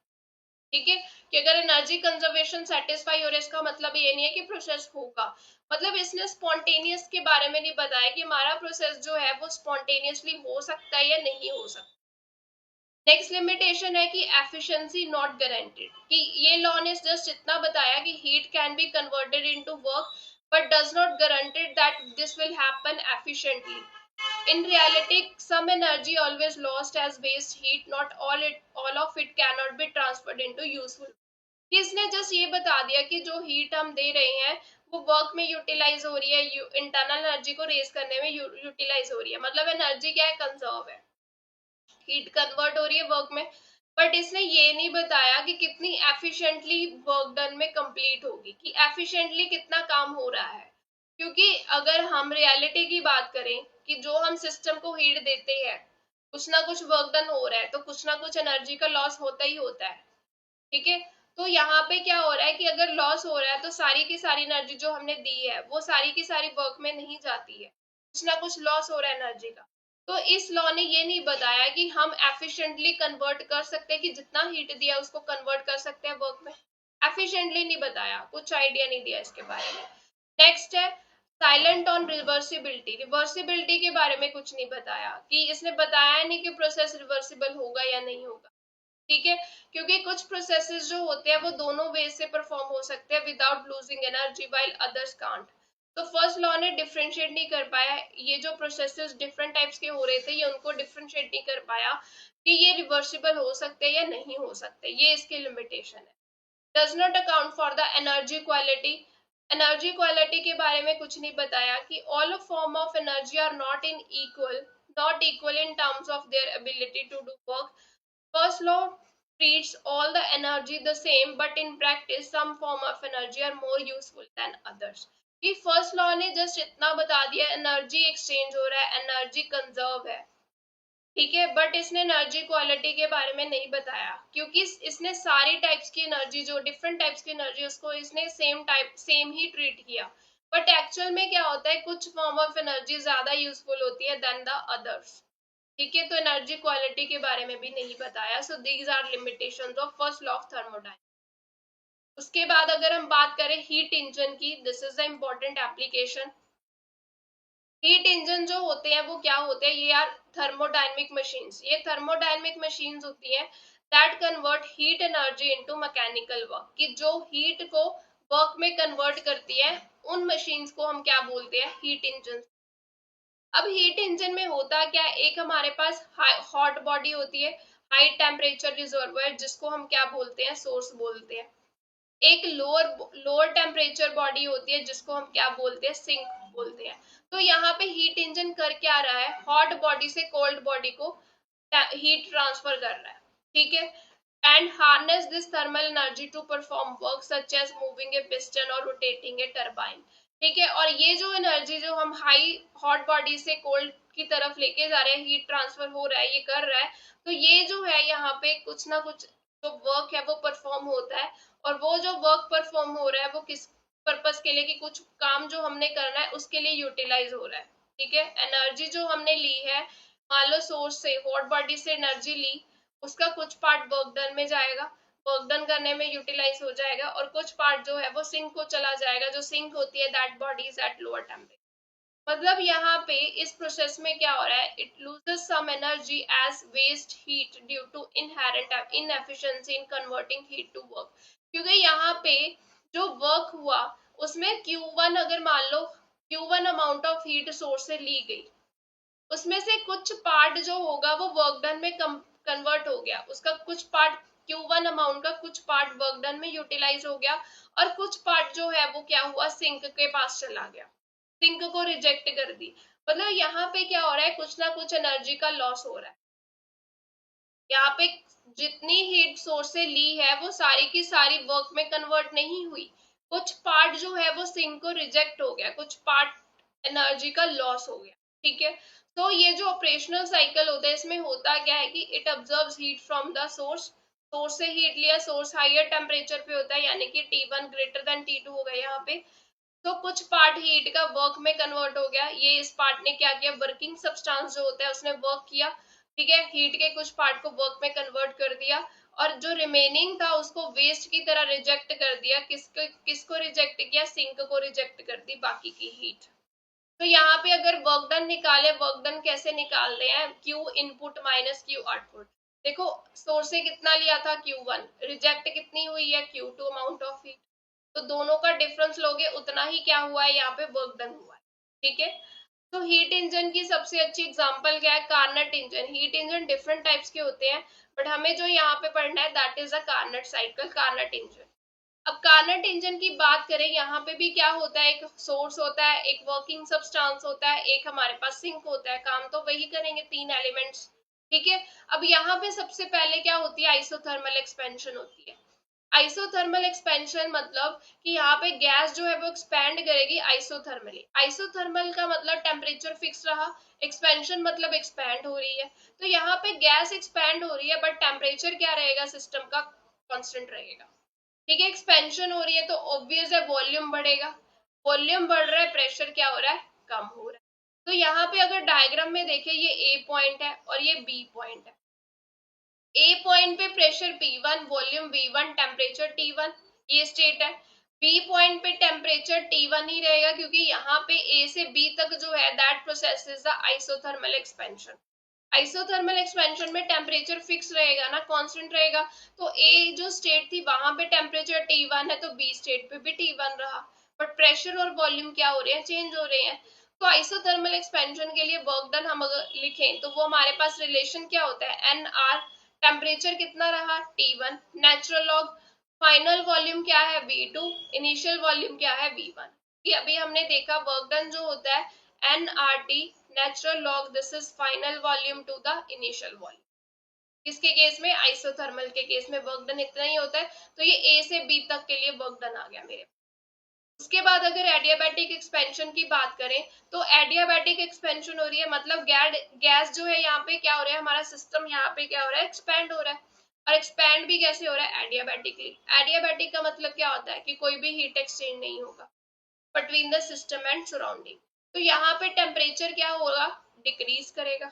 ठीक है। कि अगर एनर्जी कंजर्वेशन सेटिस्फाई हो रहा है, इसका मतलब ये नहीं है कि प्रोसेस होगा। मतलब इसने स्पॉन्टेनियस के बारे में नहीं बताया कि हमारा प्रोसेस जो है वो स्पॉन्टेनियसली हो सकता है या नहीं हो सकता। नेक्स्ट लिमिटेशन है कि एफिशिएंसी नॉट गारंटीड, कि ये लॉ ने जस्ट इतना बताया कि heat can be converted into work, but does not guarantee that this will happen efficiently. In reality, some energy always lost as waste heat, not all of it cannot be transferred into useful. इसने जस्ट ये बता दिया कि जो हीट हम दे रहे हैं वो वर्क में यूटिलाइज हो रही है, इंटरनल एनर्जी को रेज करने में यूटिलाइज हो रही है, मतलब एनर्जी क्या है, कंजर्व है, हीट कन्वर्ट हो रही है वर्क में। बट इसने ये नहीं बताया कि कितनी एफिशिएंटली वर्क डन में कंप्लीट होगी, कि एफिशिएंटली कितना काम हो रहा है। क्योंकि अगर हम रियलिटी की बात करें कि जो हम सिस्टम को हीट देते हैं, कुछ ना कुछ वर्क डन हो रहा है, तो कुछ ना कुछ एनर्जी का लॉस होता ही होता है, ठीक है। तो यहाँ पे क्या हो रहा है कि अगर लॉस हो रहा है तो सारी की सारी एनर्जी जो हमने दी है वो सारी की सारी वर्क में नहीं जाती है, कुछ ना कुछ लॉस हो रहा है एनर्जी का। तो इस लॉ ने ये नहीं बताया कि हम एफिशिएंटली कन्वर्ट कर सकते हैं, कि जितना हीट दिया उसको कन्वर्ट कर सकते हैं वर्क में, एफिशिएंटली नहीं बताया, कुछ आइडिया नहीं दिया इसके बारे में। नेक्स्ट है साइलेंट ऑन रिवर्सिबिलिटी, रिवर्सिबिलिटी के बारे में कुछ नहीं बताया, कि इसने बताया नहीं कि प्रोसेस रिवर्सिबल होगा या नहीं होगा, ठीक है। क्योंकि कुछ प्रोसेसेस जो होते हैं वो दोनों वे से परफॉर्म हो सकते हैं without losing energy while others can't. तो फर्स्ट लॉ ने डिफरेंशिएट नहीं कर पाया, ये जो प्रोसेसेस डिफरेंट टाइप्स के हो रहे थे ये उनको डिफरेंशिएट नहीं कर पाया कि ये रिवर्सिबल हो सकते हैं या नहीं हो सकते, ये इसकी लिमिटेशन है। Does not account for the energy quality, energy quality के बारे में कुछ नहीं बताया कि all form of energy are not equal in terms of their ability to do work. First law treats all the energy the same, but in practice some form of energy are more useful than others. कि फर्स्ट लॉ ने जस्ट इतना बता दिया एनर्जी एक्सचेंज हो रहा है, एनर्जी कंजर्व है, ठीक है, बट इसने एनर्जी क्वालिटी के बारे में नहीं बताया, क्योंकि इसने सारी टाइप्स की एनर्जी, जो डिफरेंट टाइप्स की एनर्जी, उसको इसने सेम ही ट्रीट किया। बट एक्चुअल में क्या होता है, कुछ फॉर्म ऑफ एनर्जी ज्यादा यूजफुल होती है देन द अदर्स, ठीक है। तो एनर्जी क्वालिटी के बारे में भी नहीं बताया। So these are limitations of first law of thermodynamics. उसके बाद अगर हम बात करें हीट इंजन की, this is the important application. Heat engine जो होते हैं वो क्या होते हैं, ये आर थर्मोडायनेमिक मशीन्स, ये थर्मोडायनेमिक मशीन्स होती हैं that convert heat energy into mechanical work, कि जो हीट को वर्क में कन्वर्ट करती है, उन मशीन्स को हम क्या बोलते हैं, हीट इंजन। अब हीट इंजन में होता क्या है, एक हमारे पास हॉट बॉडी होती है, हाई टेम्परेचर रिजर्वायर, जिसको हम क्या बोलते हैं, सोर्स बोलते हैं। एक लोअर लोअर टेम्परेचर बॉडी होती है जिसको हम क्या बोलते हैं, सिंक बोलते हैं। तो यहाँ पे हीट इंजन कर क्या रहा है, हॉट बॉडी से कोल्ड बॉडी को हीट ट्रांसफर कर रहा है, ठीक है, and harness this thermal energy to perform work such as moving a piston और रोटेटिंग ए टरबाइन, ठीक है। और ये जो एनर्जी जो हम हाई हॉट बॉडी से कोल्ड की तरफ लेके जा रहे हैं, हीट ट्रांसफर हो रहा है, ये कर रहा है, तो ये जो है यहाँ पे कुछ ना कुछ जो वर्क है वो परफॉर्म होता है। और वो जो वर्क परफॉर्म हो रहा है वो किस पर्पस के लिए, कि कुछ काम जो हमने करना है उसके लिए यूटिलाइज हो रहा है, ठीक है। एनर्जी जो हमने ली है, मान लो सोर्स से, हॉट बॉडी से एनर्जी ली, उसका कुछ पार्ट वर्क डन में जाएगा, वर्क डन करने में यूटिलाइज हो जाएगा, और कुछ पार्ट जो है वो सिंक को चला जाएगा, जो सिंक होती है that body is at lower temperature. मतलब यहाँ पे इस प्रोसेस में क्या हो रहा है, it loses some energy as waste heat due to inherent inefficiency in converting heat to work, क्योंकि यहाँ पे जो वर्क हुआ उसमें Q1, अगर मान लो Q1 amount of heat source से ली गई, उसमें से कुछ पार्ट जो होगा वो वर्क डन में कन्वर्ट हो गया, उसका कुछ पार्ट Q1 अमाउंट का कुछ पार्ट वर्क डन में यूटिलाइज हो गया, और कुछ पार्ट जो है वो क्या हुआ, सिंक के पास चला गया, सिंक को रिजेक्ट कर दी। मतलब यहाँ पे क्या हो रहा है, कुछ ना कुछ एनर्जी का लॉस हो रहा है। यहाँ पे जितनी हीट सोर्स से ली है वो सारी की सारी वर्क में कन्वर्ट नहीं हुई, कुछ पार्ट जो है वो सिंक को रिजेक्ट हो गया, कुछ पार्ट एनर्जी का लॉस हो गया, ठीक है। तो ये जो ऑपरेशनल साइकिल होता है, इसमें होता क्या है कि it observes heat from the source, source से हीट लिया, सोर्स हायर टेम्परेचर पे होता है, यानी कि T1 ग्रेटर देन T2 हो गया यहाँ पे। तो कुछ पार्ट हीट का वर्क में कन्वर्ट हो गया, ये इस पार्ट ने क्या किया, वर्किंग सब्सटेंस जो होता है उसने वर्क किया, ठीक है, हीट के कुछ पार्ट को वर्क में कन्वर्ट कर दिया, और जो रिमेनिंग था उसको वेस्ट की तरह रिजेक्ट कर दिया, किसको रिजेक्ट किया, सिंक को रिजेक्ट कर दी बाकी की हीट। तो यहाँ पे अगर वर्क डन निकाले, वर्क डन कैसे निकालते हैं, Q input minus Q output. देखो सोर्स से कितना लिया था Q1, रिजेक्ट कितनी हुई है, Q2 अमाउंट ऑफ हीट, तो दोनों का डिफरेंस लोगे उतना ही क्या हुआ है, यहाँ पे वर्क डन हुआ है। ठीक है, तो हीट इंजन की सबसे अच्छी एग्जांपल क्या है, Carnot engine. Heat engine different types के होते हैं, बट हमें जो यहाँ पे पढ़ना है that is a Carnot cycle, Carnot engine. अब कार्नट इंजन की बात करें, यहाँ पे भी क्या होता है, एक सोर्स होता है, एक वर्किंग सब्सटेंस होता है, एक हमारे पास सिंक होता है, काम तो वही करेंगे, तीन एलिमेंट्स। ठीक है, अब यहाँ पे सबसे पहले क्या होती है, आइसोथर्मल एक्सपेंशन होती है। आइसोथर्मल एक्सपेंशन मतलब कि यहाँ पे गैस जो है वो एक्सपैंड करेगी आइसोथर्मली। आइसोथर्मल का मतलब टेम्परेचर फिक्स रहा, एक्सपेंशन मतलब एक्सपैंड हो रही है। तो यहाँ पे गैस एक्सपैंड हो रही है बट टेम्परेचर क्या रहेगा, सिस्टम का कांस्टेंट रहेगा। ठीक है, एक्सपेंशन हो रही है तो ऑब्वियस है वॉल्यूम बढ़ेगा, वॉल्यूम बढ़ रहा है, प्रेशर क्या हो रहा है, कम हो रहा है। तो यहाँ पे अगर डायग्राम में देखें, ये ए पॉइंट है और ये बी पॉइंट है। ए पॉइंट पे pressure P1, volume V1, temperature T1, ये स्टेट है। बी पॉइंट पे टेम्परेचर T1 ही रहेगा क्योंकि यहाँ पे ए से बी तक जो है that process is the isothermal expansion. Isothermal expansion में टेम्परेचर फिक्स रहेगा ना, कांस्टेंट रहेगा। तो ए जो स्टेट थी वहां पे टेम्परेचर T1 है तो बी स्टेट पे भी T1 रहा, बट प्रेशर और वॉल्यूम क्या हो रहे हैं, चेंज हो रहे हैं। तो आइसोथर्मल एक्सपेंशन के लिए वर्क डन हम अगर लिखें तो वो हमारे पास रिलेशन क्या होता है, एन आर, टेम्परेचर कितना रहा T1, natural log, final volume क्या है V2, इनिशियल वॉल्यूम क्या है V1। ये अभी हमने देखा वर्क डन जो होता है nRT, natural log, this is final volume to the initial volume. किसके केस में, आइसोथर्मल के केस में वर्क डन इतना ही होता है। तो ये ए से बी तक के लिए वर्क डन आ गया मेरे। उसके बाद अगर एडियाबैटिक एक्सपेंशन की बात करें तो एडियाबैटिक एक्सपेंशन हो रही है मतलब गैस जो है यहाँ पे क्या हो रहा है, हमारा सिस्टम यहाँ पे क्या हो रहा है, एक्सपैंड हो रहा है। और एक्सपैंड भी कैसे हो रहा है, एडियाबैटिकली। एडियाबैटिक का मतलब क्या होता है कि कोई भी हीट एक्सचेंज नहीं होगा between the system and surrounding. तो यहाँ पे टेम्परेचर क्या होगा, डिक्रीज करेगा।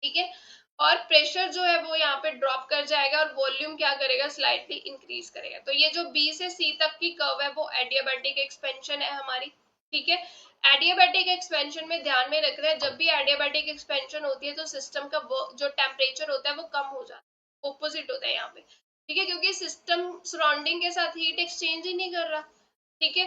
ठीक है, और प्रेशर जो है वो यहाँ पे ड्रॉप कर जाएगा और वॉल्यूम क्या करेगा, स्लाइटली इंक्रीज करेगा। तो ये जो बी से सी तक की कर्व है वो एडियाबैटिक एक्सपेंशन है हमारी। ठीक है, एडियाबैटिक एक्सपेंशन में ध्यान में रख रहे हैं, जब भी एडियाबैटिक एक्सपेंशन होती है तो सिस्टम का जो टेम्परेचर होता है वो कम हो जाता है, ऑपोजिट होता है यहाँ पे। ठीक है, क्योंकि सिस्टम सराउंडिंग के साथ हीट एक्सचेंज ही नहीं कर रहा। ठीक है,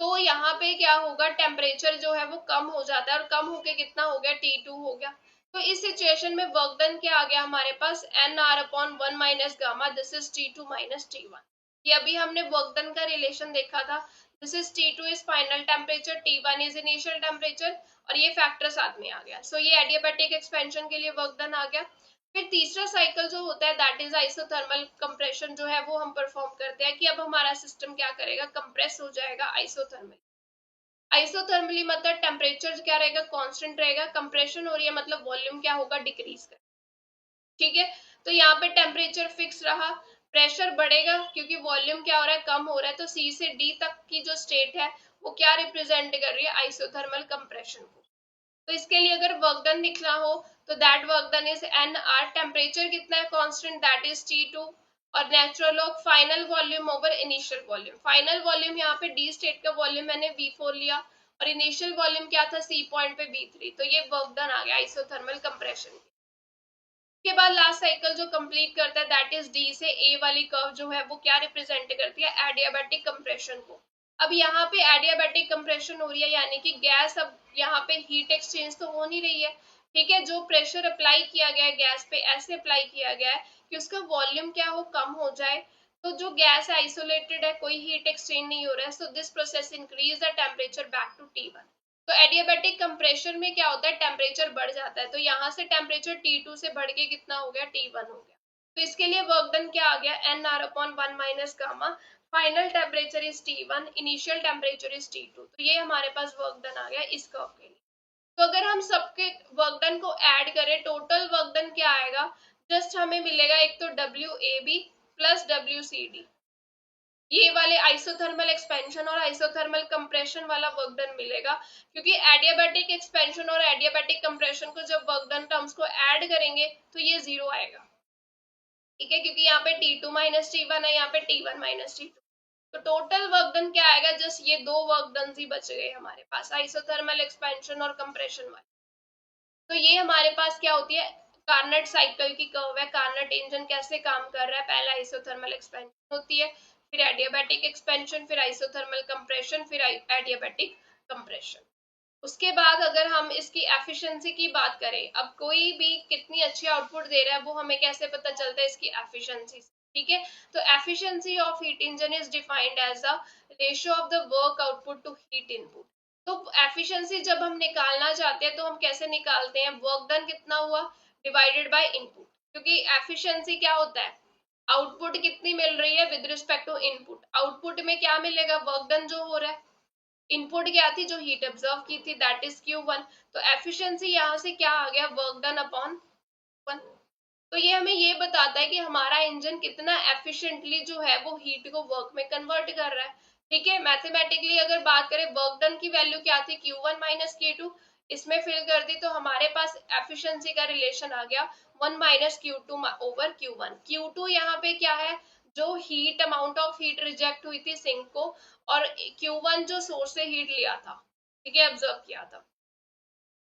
तो यहाँ पे क्या होगा, टेम्परेचर जो है वो कम हो जाता है और कम होके कितना हो गया, T2 हो गया। तो इस सिचुएशन में वर्क डन क्या आ गया हमारे पास, nR/1 minus gamma, this is T2 minus T1। ये अभी हमने वर्क डन का रिलेशन देखा था, this is T2 is final temperature, T1 is initial temperature, और ये फैक्टर साथ में आ गया। सो ये एडियाबैटिक एक्सपेंशन के लिए वर्क डन आ गया। फिर तीसरा साइकिल जो होता है दैट इज आइसोथर्मल कंप्रेशन, जो है वो हम परफॉर्म करते हैं कि अब हमारा सिस्टम क्या करेगा, कंप्रेस हो जाएगा आइसोथर्मल। आइसोथर्मली मतलब टेम्परेचर क्या रहेगा, कांस्टेंट रहेगा, कंप्रेशन हो रही है मतलब वॉल्यूम क्या होगा, डिक्रीज कर। ठीक है, तो यहाँ पे टेम्परेचर फिक्स रहा, प्रेशर बढ़ेगा क्योंकि वॉल्यूम क्या हो रहा है, कम हो रहा है। तो सी से डी तक की जो स्टेट है वो क्या रिप्रेजेंट कर रही है, आइसोथर्मल कंप्रेशन को। तो इसके लिए अगर वर्क डन लिखना हो तो that work done is N R, temperature कितना है कांस्टेंट, दैट इज T2, और natural log final volume over initial volume. Final volume यहाँ पे डी स्टेट का वॉल्यूम मैंने V4 लिया और इनिशियल वॉल्यूम क्या था, सी पॉइंट पे V3। तो ये वर्क डन आ गया आइसोथर्मल कंप्रेशन। के बाद लास्ट साइकिल जो कंप्लीट करता है दैट इज डी से ए वाली कर्व, जो है वो क्या रिप्रेजेंट करती है, एडियाबैटिक कंप्रेशन को। अब यहाँ पे एडियाबैटिक कंप्रेशन हो रही है यानी कि गैस अब यहाँ पे हीट एक्सचेंज तो हो नहीं रही है। ठीक है, जो प्रेशर अप्लाई किया गया है गैस पे, ऐसे अप्लाई किया गया है कि उसका वॉल्यूम क्या हो, कम हो जाए। तो जो गैस है आइसोलेटेड है, कोई हीट एक्सचेंज नहीं हो रहा है, so this process increase the temperature back to T1। तो एडियाबैटिक कंप्रेशन में क्या होता है, टेम्परेचर बढ़ जाता है। तो यहाँ से टेम्परेचर T2 से बढ़ के कितना हो गया, T1 हो गया। तो इसके लिए वर्क डन क्या आ गया, nR/1 minus gamma, final temperature is T1, initial temperature is T2। तो ये हमारे पास वर्क डन आ गया इस कर्व के लिए। तो अगर हम सबके वर्क डन को ऐड करें, टोटल वर्क डन क्या आएगा, जस्ट हमें मिलेगा एक तो WAB प्लस WCD, ये वाले आइसोथर्मल एक्सपेंशन और आइसोथर्मल कंप्रेशन वाला वर्क डन मिलेगा। क्योंकि एडियाबैटिक एक्सपेंशन और एडियाबैटिक कंप्रेशन को जब वर्क डन टर्म्स को ऐड करेंगे तो ये जीरो आएगा। ठीक है, क्योंकि यहाँ पे T2 माइनस T1 है, यहाँ पे T1 माइनस T2। तो टोटल वर्क डन क्या आएगा, जस्ट ये दो वर्क डन ही बच गए हमारे पास, आइसोथर्मल एक्सपेंशन और कंप्रेशन वाले। तो ये हमारे पास क्या होती है, कार्नट साइकिल की कर्व है, कार्नट इंजन कैसे काम कर रहा है, पहला आइसोथर्मल एक्सपेंशन होती है, फिर एडियाबैटिक एक्सपेंशन, फिर आइसोथर्मल कंप्रेशन, फिर एडियाबैटिक कंप्रेशन। उसके बाद अगर हम इसकी एफिशिएंसी की बात करें, अब कोई भी कितनी अच्छी आउटपुट दे रहा है वो हमें कैसे पता चलता है, इसकी एफिशिएंसी से। ठीक है, तो efficiency of heat engine is defined as a ratio of the work output to heat input. तो एफिशिएंसी जब हम निकालना चाहते हैं तो हम कैसे निकालते हैं, वर्क डन कितना हुआ डिवाइडेड बाय इनपुट, क्योंकि एफिशिएंसी क्या होता है, आउटपुट कितनी मिल रही है with respect to input. Output में क्या मिलेगा, वर्क डन जो हो रहा है, इनपुट क्या थी, जो हीट ऑब्जर्व की थी, दैट इज Q1। तो एफिशिएंसी यहाँ से क्या आ गया, वर्क डन अपॉन 1। तो ये हमें ये बताता है कि हमारा इंजन कितना एफिशिएंटली जो है वो हीट को वर्क में कन्वर्ट कर रहा है। ठीक है, मैथमेटिकली अगर बात करें, वर्क डन की वैल्यू क्या थी, Q1 माइनस Q2, इसमें फिल कर दी तो हमारे पास एफिशिएंसी का रिलेशन आ गया 1 minus Q2 over Q1। Q2 यहाँ पे क्या है, जो heat amount of heat reject हुई थी सिंक को, और Q1 जो सोर्स से हीट लिया था, ठीक है, ऑब्जर्व किया था,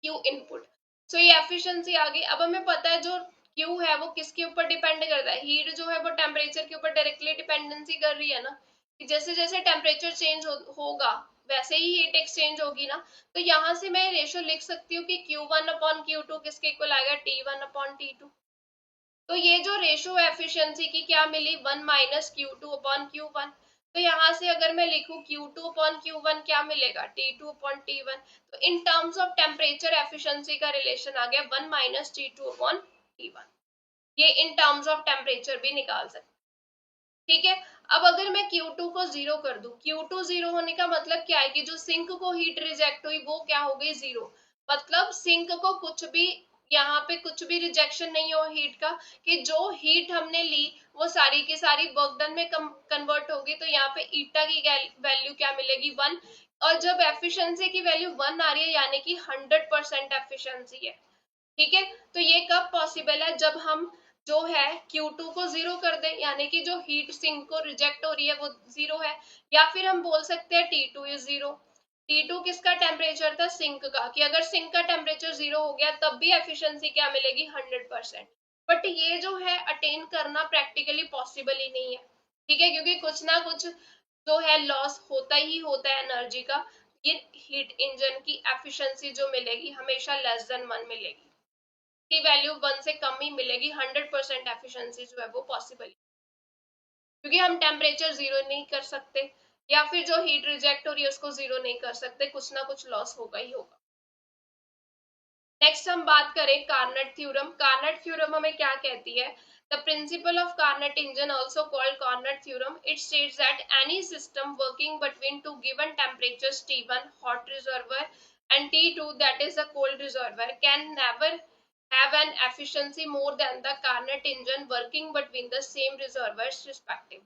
Q इनपुट। सो ये एफिशिएंसी आ गई। अब हमें पता है जो Q है वो किसके ऊपर डिपेंड करता है, हीट जो है वो टेम्परेचर के ऊपर डायरेक्टली डिपेंडेंसी कर रही है ना, कि जैसे जैसे टेम्परेचर चेंज होगा वैसे ही हीट एक्सचेंज होगी ना। तो यहाँ से मैं रेशियो लिख सकती हूँ कि Q1 अपॉन Q2 किसके इक्वल आएगा, T1 अपॉन T2। तो ये जो रेशियो एफिशिएंसी की क्या मिली, 1 माइनस Q2 अपॉन Q1। तो यहाँ से अगर मैं लिखूं Q2 अपॉन Q1 क्या मिलेगा, T2 अपॉन T1। तो इन टर्म्स ऑफ टेम्परेचर एफिशिएंसी का रिलेशन आ गया 1 माइनस T2 अपॉन T1। ये इन टर्म्स ऑफ टेम्परेचर भी निकाल सकते। ठीक है, अब अगर मैं Q2 को जीरो कर दूं, Q2 जीरो होने का मतलब क्या है कि जो सिंक को हीट रिजेक्ट हुई वो क्या हो गई, जीरो। मतलब सिंक को कुछ भी, यहाँ पे कुछ भी रिजेक्शन नहीं हो हीट का, कि जो हीट हमने ली वो सारी की सारी वर्क डन में कन्वर्ट होगी। तो यहाँ पे ईटा की वैल्यू क्या मिलेगी, 1। और जब एफिशिएंसी की वैल्यू 1 आ रही है यानी कि 100% एफिशिएंसी है। ठीक है, तो ये कब पॉसिबल है, जब हम जो है Q2 को जीरो कर दें, यानी कि जो हीट सिंक को रिजेक्ट हो रही है वो जीरो है। या फिर हम बोल सकते हैं T2 इज जीरो। T2 किसका टेम्परेचर था, सिंक का, कि अगर सिंक का टेम्परेचर जीरो हो गया तब भी एफिशिएंसी क्या मिलेगी, 100%। बट ये जो है अटेन करना प्रैक्टिकली पॉसिबल ही नहीं है। ठीक है, क्योंकि कुछ ना कुछ जो है लॉस होता ही होता है एनर्जी का। ये हीट इंजन की एफिशिएंसी जो मिलेगी हमेशा लेस देन 1 मिलेगी, की वैल्यू 1 से कम ही मिलेगी। 100% एफिशिएंसी जो है वो पॉसिबल, क्योंकि हम टेम्परेचर जीरो नहीं कर सकते, या फिर जो हीट रिजेक्ट हो रही है उसको जीरो नहीं कर सकते, कुछ ना कुछ लॉस होगा ही होगा। नेक्स्ट हम बात करें कार्नट थ्योरम। कार्नट थ्योरम हमें क्या कहती है, the principle of Carnot engine also called Carnot theorem, it states that any system working between two given temperatures T1 hot reservoir and T2 that is a cold reservoir can never have an efficiency more than the Carnot engine working between the same reservoirs respectively।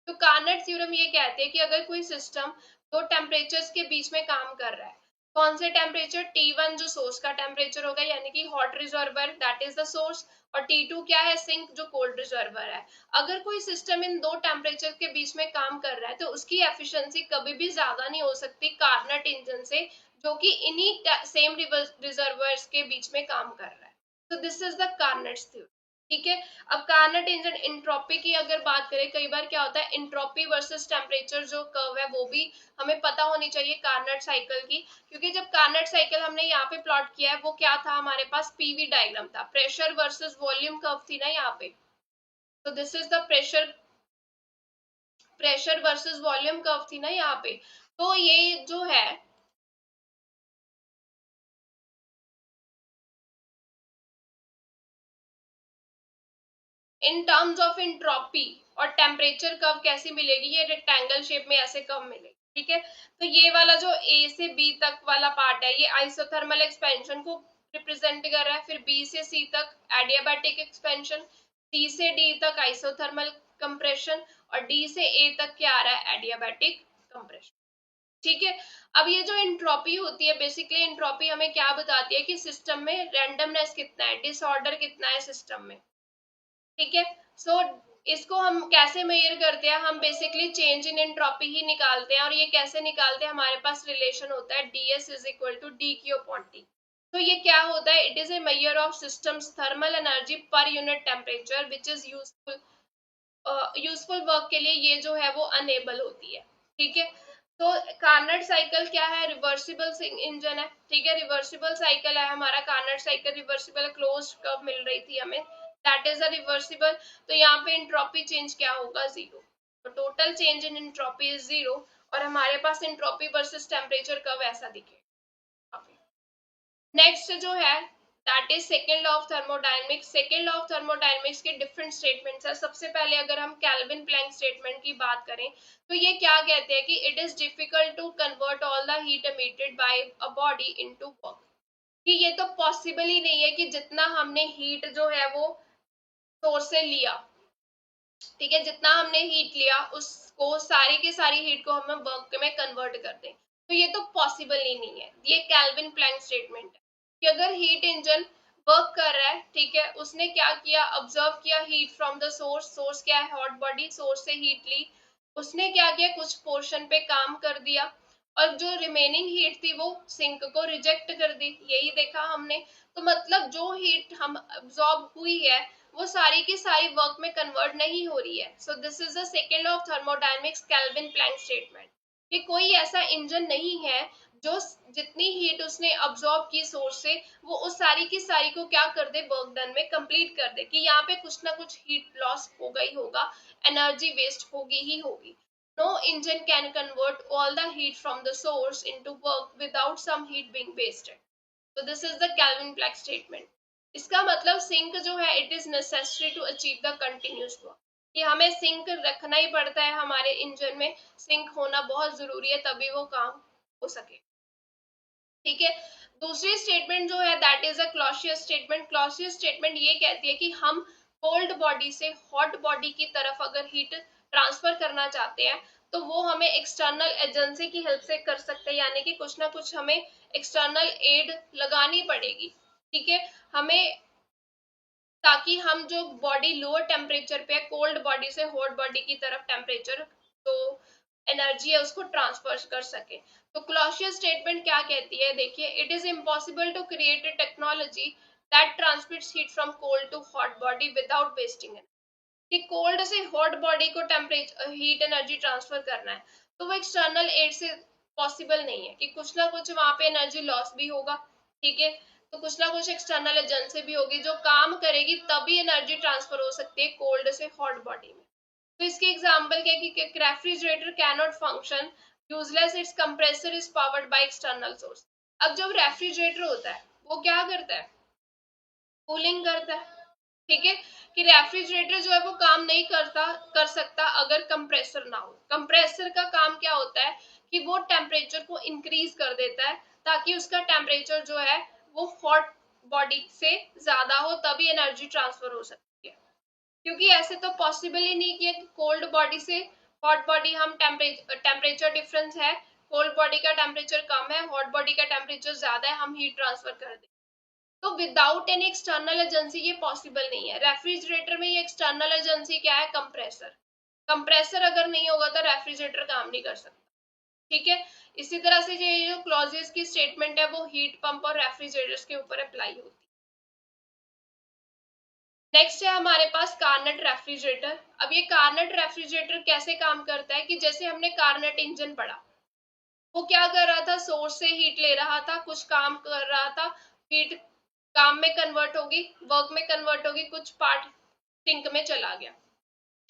तो कार्नट थ्योरम ये कहते हैं कि अगर कोई सिस्टम दो टेम्परेचर्स के बीच में काम कर रहा है, कौन से टेम्परेचर, T1 जो सोर्स का टेम्परेचर होगा यानी कि hot reservoir that is the source, और T2 क्या है, सिंक जो कोल्ड रिजर्वर है। अगर कोई सिस्टम इन दो टेम्परेचर के बीच में काम कर रहा है तो उसकी एफिशिएंसी कभी भी ज्यादा नहीं हो सकती कार्नट इंजन से, जो कि इन्हीं सेम रिजर्वर्स के बीच में काम कर रहा है। तो this is the Carnot theory. ठीक है, अब कार्नट इंजन इंट्रोपी की अगर बात करें, कई बार क्या होता है इंट्रोपी वर्सेस टेम्परेचर जो कर्व है वो भी हमें पता होनी चाहिए कार्नट साइकिल की, क्योंकि जब कार्नट साइकिल हमने यहाँ पे प्लॉट किया है वो क्या था, हमारे पास पीवी डायग्राम था, प्रेशर वर्सेस वॉल्यूम कर्व थी ना यहाँ पे। तो this is the pressure versus volume curve थी ना यहाँ पे। तो ये जो है इन टर्म्स ऑफ इंट्रोपी और टेम्परेचर कर्व कैसी मिलेगी, ये रेक्टेंगल शेप में ऐसे कर्व मिलेगी। ठीक है, तो ये वाला जो ए से बी तक वाला पार्ट है ये आइसोथर्मल एक्सपेंशन को रिप्रेजेंट कर रहा है, फिर बी से सी तक एडियाबैटिक एक्सपेंशन, सी से डी तक आइसोथर्मल कंप्रेशन, और डी से ए तक क्या आ रहा है, एडियाबैटिक कंप्रेशन। ठीक है, अब ये जो इंट्रोपी होती है, बेसिकली इंट्रोपी हमें क्या बताती है कि सिस्टम में रैंडमनेस कितना है, डिसऑर्डर कितना है सिस्टम में। ठीक है, सो इसको हम कैसे मेजर करते हैं, हम बेसिकली चेंज इन एंट्रोपी ही निकालते हैं, और ये कैसे निकालते हैं, हमारे पास रिलेशन होता है ds is equal to D Q upon T. तो ये क्या होता है, it is a measure of systems thermal energy per unit temperature which is useful useful work के लिए ये जो है वो अनेबल होती है। ठीक है, तो कार्नट साइकिल क्या है, रिवर्सिबल इंजन है। ठीक है, रिवर्सिबल साइकिल है हमारा Carnot cycle, reversible close curve मिल रही थी हमें, दैट इज अ रिवर्सिबल। तो यहाँ पे इंट्रोपी चेंज क्या होगा, जीरो। तो total change in entropy is zero, और हमारे पास इंट्रोपी वर्सेस टेम्परेचर कर्व ऐसा दिखेगा। नेक्स्ट जो है that is second law of thermodynamics. Second law of thermodynamics के डिफरेंट स्टेटमेंट्स है। सबसे पहले अगर हम कैल्विन प्लैंक स्टेटमेंट की बात करें तो ये क्या कहते हैं कि it is difficult to convert all the heat emitted by a body into work. कि ये तो पॉसिबल ही नहीं है कि जितना हमने हीट जो है वो सोर्स से लिया, ठीक है, जितना हमने हीट लिया उसको सारी की सारी हीट को हमें वर्क में कन्वर्ट कर दें, तो ये तो पॉसिबल ही नहीं है। ये कैल्विन प्लैंक स्टेटमेंट है कि अगर हीट इंजन वर्क कर रहा है, ठीक है, उसने क्या किया, ऑब्जर्व किया heat from the source. Source क्या है, हॉट बॉडी, सोर्स से हीट ली, उसने क्या किया, कुछ पोर्शन पे काम कर दिया, और जो रिमेनिंग हीट थी वो सिंक को रिजेक्ट कर दी, यही देखा हमने। तो मतलब जो हीट हम ऑब्जॉर्ब हुई है वो सारी की सारी वर्क में कन्वर्ट नहीं हो रही है। So this is the second law of thermodynamics, Kelvin Planck statement, कि कोई ऐसा इंजन नहीं है जो जितनी हीट उसने अब्सॉर्ब की सोर्स से वो उस सारी की सारी को क्या कर दे, वर्क डन में कंप्लीट कर दे, कि यहाँ पे कुछ ना कुछ हीट लॉस होगा ही होगा, एनर्जी वेस्ट होगी ही होगी। No engine can convert all the heat from the source into work without some heat being wasted. So this is the Calvin-Planck statement. इसका मतलब सिंक जो है it is necessary to achieve the continuous work, कि हमें सिंक रखना ही पड़ता है, हमारे इंजन में सिंक होना बहुत जरूरी है तभी वो काम हो सके। ठीक है, दूसरी स्टेटमेंट जो है that is a Clausius statement. Clausius statement ये कहती है कि हम कोल्ड बॉडी से हॉट बॉडी की तरफ अगर हीट ट्रांसफर करना चाहते हैं तो वो हमें एक्सटर्नल एजेंसी की हेल्प से कर सकते हैं, यानी कि कुछ ना कुछ हमें एक्सटर्नल एड लगानी पड़ेगी। ठीक है, हमें, ताकि हम जो बॉडी लोअर टेम्परेचर पे है, कोल्ड बॉडी से हॉट बॉडी की तरफ टेम्परेचर तो एनर्जी है उसको ट्रांसफर कर सके। तो क्लॉसियस स्टेटमेंट क्या कहती है, देखिए, it is impossible to create a technology that transmits heat from cold to hot body without wasting energy. कि कोल्ड से हॉट बॉडी को टेम्परेचर हीट एनर्जी ट्रांसफर करना है तो वो एक्सटर्नल एड से पॉसिबल नहीं है, कि कुछ ना कुछ वहां पे एनर्जी लॉस भी होगा। ठीक है, तो कुछ ना कुछ एक्सटर्नल एजेंसी भी होगी जो काम करेगी, तभी एनर्जी ट्रांसफर हो सकती है कोल्ड से हॉट बॉडी में। तो इसकी एग्जांपल क्या है कि refrigerator can not function useless it's compressor is powered by external source. अब जब रेफ्रिजरेटर होता है वो क्या करता है, कूलिंग करता है। ठीक है, कि रेफ्रिजरेटर जो है वो काम नहीं कर सकता अगर कंप्रेसर ना हो। कंप्रेसर का काम क्या होता है कि वो टेम्परेचर को इंक्रीज कर देता है ताकि उसका टेम्परेचर जो है वो हॉट बॉडी से ज्यादा हो, तभी एनर्जी ट्रांसफर हो सकती है। क्योंकि ऐसे तो पॉसिबल ही नहीं कि कोल्ड बॉडी से हॉट बॉडी हम टेम्परेचर डिफरेंस है, कोल्ड बॉडी का टेम्परेचर कम है, हॉट बॉडी का टेम्परेचर ज्यादा है, हम हीट ट्रांसफर कर दें। तो विदाउट एनी एक्सटर्नल एजेंसी ये पॉसिबल नहीं है। रेफ्रिजरेटर में ये एक्सटर्नल एजेंसी क्या है, कंप्रेसर। कंप्रेसर अगर नहीं होगा तो रेफ्रिजरेटर काम नहीं कर सकता। ठीक है, इसी तरह से ये जो क्लॉजेस की स्टेटमेंट है वो हीट पंप और रेफ्रिजरेटर्स के ऊपर अप्लाई होती है। नेक्स्ट है हमारे पास कार्नेट रेफ्रिजरेटर। अब ये कार्नेट रेफ्रिजरेटर कैसे काम करता है कि जैसे हमने कार्नेट इंजन पढ़ा, वो क्या कर रहा था, सोर्स से हीट ले रहा था, कुछ काम कर रहा था, हीट काम में कन्वर्ट होगी, वर्क में कन्वर्ट होगी, कुछ पार्ट सिंक में चला गया।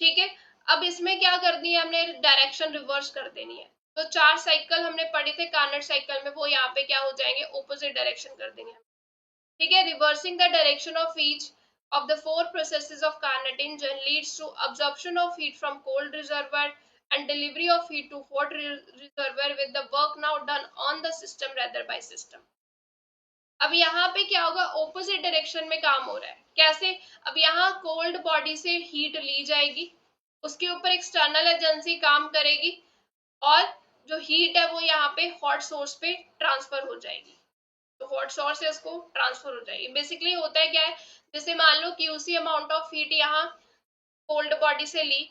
ठीक है, अब इसमें क्या कर दिया हमने, डायरेक्शन रिवर्स कर देनी है। तो 4 साइकिल हमने पढ़े थे कार्नेट साइकिल में, वो यहाँ पे क्या हो जाएंगे, ऑपोजिट डायरेक्शन कर देंगे। ठीक है, reversing the direction of each of the 4 processes of Carnot engine leads to absorption of heat from cold reservoir and delivery of heat to hot reservoir with the work now done on the system rather by system. अब यहाँ पे क्या होगा, ऑपोजिट डायरेक्शन में काम हो रहा है। कैसे, अब यहाँ कोल्ड बॉडी से हीट ली जाएगी, उसके ऊपर एक्सटर्नल एजेंसी काम करेगी और जो हीट है वो यहाँ पे हॉट सोर्स पे ट्रांसफर हो जाएगी। तो हॉट सोर्स है उसको ट्रांसफर हो जाएगी। बेसिकली होता है क्या है, जैसे मान लो क्यूसी अमाउंट ऑफ हीट यहाँ कोल्ड बॉडी से ली,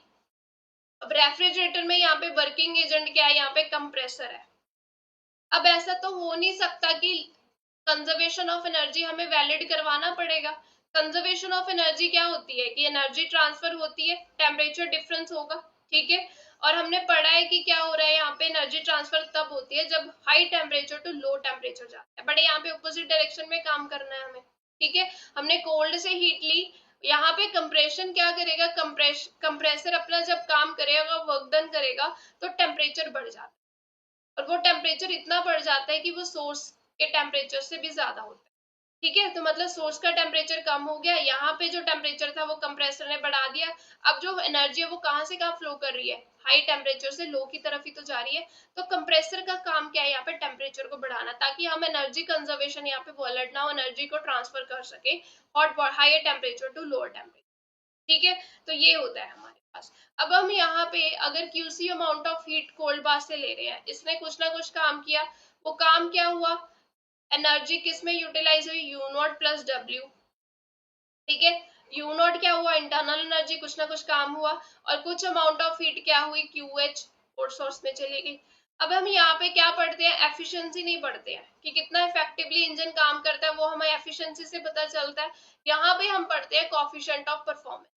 अब रेफ्रिजरेटर में यहाँ पे वर्किंग एजेंट क्या है, यहाँ पे कंप्रेसर है। अब ऐसा तो हो नहीं सकता कि कंजर्वेशन ऑफ एनर्जी हमें वैलिड करवाना पड़ेगा, कंजर्वेशन ऑफ एनर्जी क्या होती है कि एनर्जी ट्रांसफर होती है, टेम्परेचर डिफरेंस होगा, ठीक है। और हमने पढ़ा है कि क्या हो रहा है यहाँ पे, एनर्जी ट्रांसफर तब होती है जब high temperature to low temperature जाता है, बट यहाँ पे अपोजिट डायरेक्शन में काम करना है हमें, ठीक है। हमने कोल्ड से हीट ली, यहाँ पे कंप्रेशन क्या करेगा, कंप्रेसर अपना जब काम करेगा, वर्क डन करेगा, तो टेम्परेचर बढ़ जाता है, और वो टेम्परेचर इतना बढ़ जाता है कि वो सोर्स के टेम्परेचर से भी ज्यादा होता है, ठीक है। तो मतलब सोर्स का टेम्परेचर कम हो गया, यहाँ पे जो टेम्परेचर था वो कंप्रेसर ने बढ़ा दिया, अब जो एनर्जी है वो कहाँ से कहाँ फ्लो कर रही है, हाई टेम्परेचर से लो की तरफ ही तो जा रही है। तो कंप्रेसर का काम क्या है, यहाँ पे टेम्परेचर को बढ़ाना, ताकि हम एनर्जी कंजर्वेशन यहाँ पे वॉलेट ना हो, एनर्जी को ट्रांसफर कर सके hot higher temperature to lower temperature, ठीक है। तो ये होता है हमारे पास। अब हम यहाँ पे अगर QC amount of heat cold bath से ले रहे हैं, इसने कुछ ना कुछ काम किया, वो काम क्या हुआ, एनर्जी किस में यूटिलाइज हुई, यू नॉट प्लस डब्ल्यू, ठीक है। यू नॉट क्या हुआ, इंटरनल एनर्जी, कुछ ना कुछ काम हुआ, और कुछ अमाउंट ऑफ हीट क्या हुई, क्यू एच और सोर्स में चली गई। अब हम यहाँ पे क्या पढ़ते हैं, एफिशिएंसी नहीं पढ़ते हैं कि कितना इफेक्टिवली इंजन काम करता है, वो हमें एफिशिएंसी से पता चलता है। यहाँ पे हम पढ़ते हैं coefficient of performance.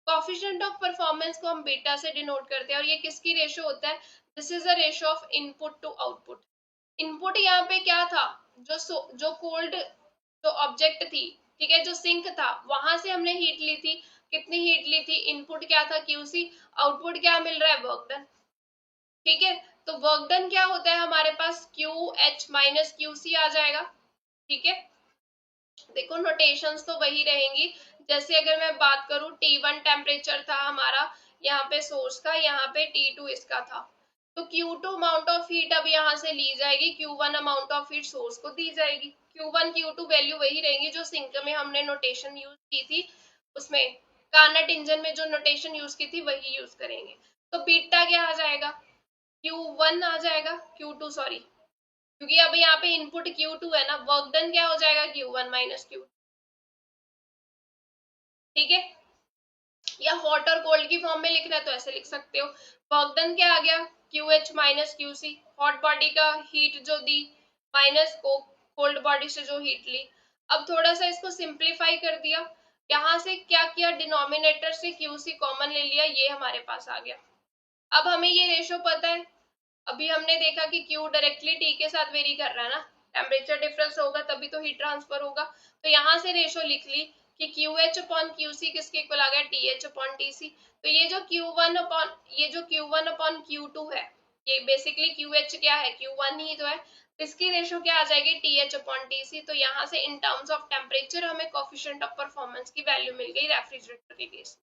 Coefficient of performance को हम बीटा से डिनोट करते हैं, और ये किसकी रेशो होता है, this is the ratio of input to output. Input यहाँ पे क्या था, जो कोल्ड जो ऑब्जेक्ट थी, ठीक है, जो सिंक था, वहां से हमने हीट ली थी, कितनी हीट ली थी, इनपुट क्या था क्यूसी, आउटपुट क्या मिल रहा है, वर्क डन, ठीक है। तो वर्क डन क्या होता है हमारे पास, Q H minus Q C आ जाएगा, ठीक है। देखो नोटेशंस तो वही रहेंगी, जैसे अगर मैं बात करूं T1 टेम्परेचर था हमारा यहाँ पे सोर्स का, यहाँ पे T2 इसका था, तो Q2 अमाउंट ऑफ हीट अब यहाँ से ली जाएगी, Q1 amount of heat source को दी जाएगी, Q1 Q2 वैल्यू वही रहेंगी जो सिंक में हमने नोटेशन यूज की थी, उसमें कार्नट इंजन में जो नोटेशन यूज की थी वही यूज करेंगे। तो बीटा क्या आ जाएगा, Q1 आ जाएगा, Q2 सॉरी, क्योंकि अब यहाँ पे इनपुट Q2 है ना, वर्क डन क्या हो जाएगा, Q1 माइनस Q, ठीक है। या हॉट और कोल्ड की फॉर्म में लिखना है तो ऐसे लिख सकते हो, वर्क डन क्या आ गया, Q H minus Q C, hot body का हीट जो दी माइनस को कोल्ड बॉडी से जो हीट ली। अब थोड़ा सा इसको सिंप्लीफाई कर दिया, यहाँ से क्या किया, डिनोमिनेटर से क्यू सी कॉमन ले लिया, ये हमारे पास आ गया। अब हमें ये रेशो पता है, अभी हमने देखा कि Q डायरेक्टली T के साथ वेरी कर रहा है ना, टेम्परेचर डिफरेंस होगा तभी तो हीट ट्रांसफर होगा, तो यहाँ से रेशो लिख ली कि QH अपॉन QC किसके इक्वल आ गया, TH अपॉन TC। तो ये जो Q1 अपॉन Q2 है, ये बेसिकली QH क्या है, Q1 ही तो है, तो इसकी रेशो क्या आ जाएगी, TH अपॉन TC। तो यहाँ से इन टर्म्स ऑफ टेम्परेचर हमें कोफिशिएंट ऑफ परफॉर्मेंस की वैल्यू मिल गई रेफ्रिजरेटर के केस।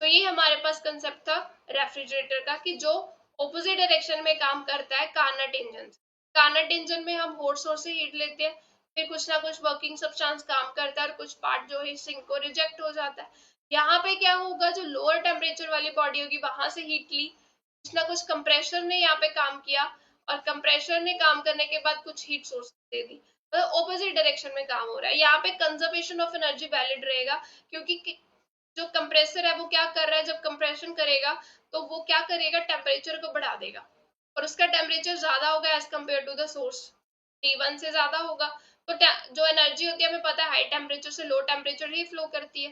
तो ये हमारे पास कंसेप्ट था रेफ्रिजरेटर का, कि जो ऑपोजिट डायरेक्शन में काम करता है कार्नट इंजन। कार्नट इंजन में हम हॉट सोर्स से हीट लेते हैं, फिर कुछ ना कुछ वर्किंग सब्सटेंस काम करता है, और कुछ पार्ट जो है सिंक को रिजेक्ट हो जाता है। यहाँ पे क्या होगा, जो लोअर टेम्परेचर वाली बॉडी होगी वहां से हीट ली, कुछ ना कुछ कंप्रेशर ने यहाँ पे काम किया, और कंप्रेशर ने काम करने के बाद कुछ हीट सोर्स दे दी, तो ऑपोजिट डायरेक्शन में काम हो रहा है। यहाँ पे कंजर्वेशन ऑफ एनर्जी वैलिड रहेगा, क्योंकि जो कंप्रेसर है वो क्या कर रहा है, जब कंप्रेशन करेगा तो वो क्या करेगा, टेम्परेचर को बढ़ा देगा, और उसका टेम्परेचर ज्यादा होगा as compare to the source, T1 से ज्यादा होगा। तो जो एनर्जी होती है हमें पता है हाई टेम्परेचर से लो टेम्परेचर ही फ्लो करती है,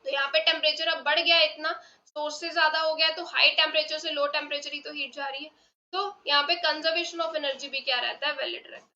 तो यहाँ पे टेम्परेचर अब बढ़ गया इतना, सोर्स से ज्यादा हो गया, तो हाई टेम्परेचर से लो टेम्परेचर ही तो हीट जा रही है। तो यहाँ पे कंजर्वेशन ऑफ एनर्जी भी क्या रहता है, वैलिड रहता है।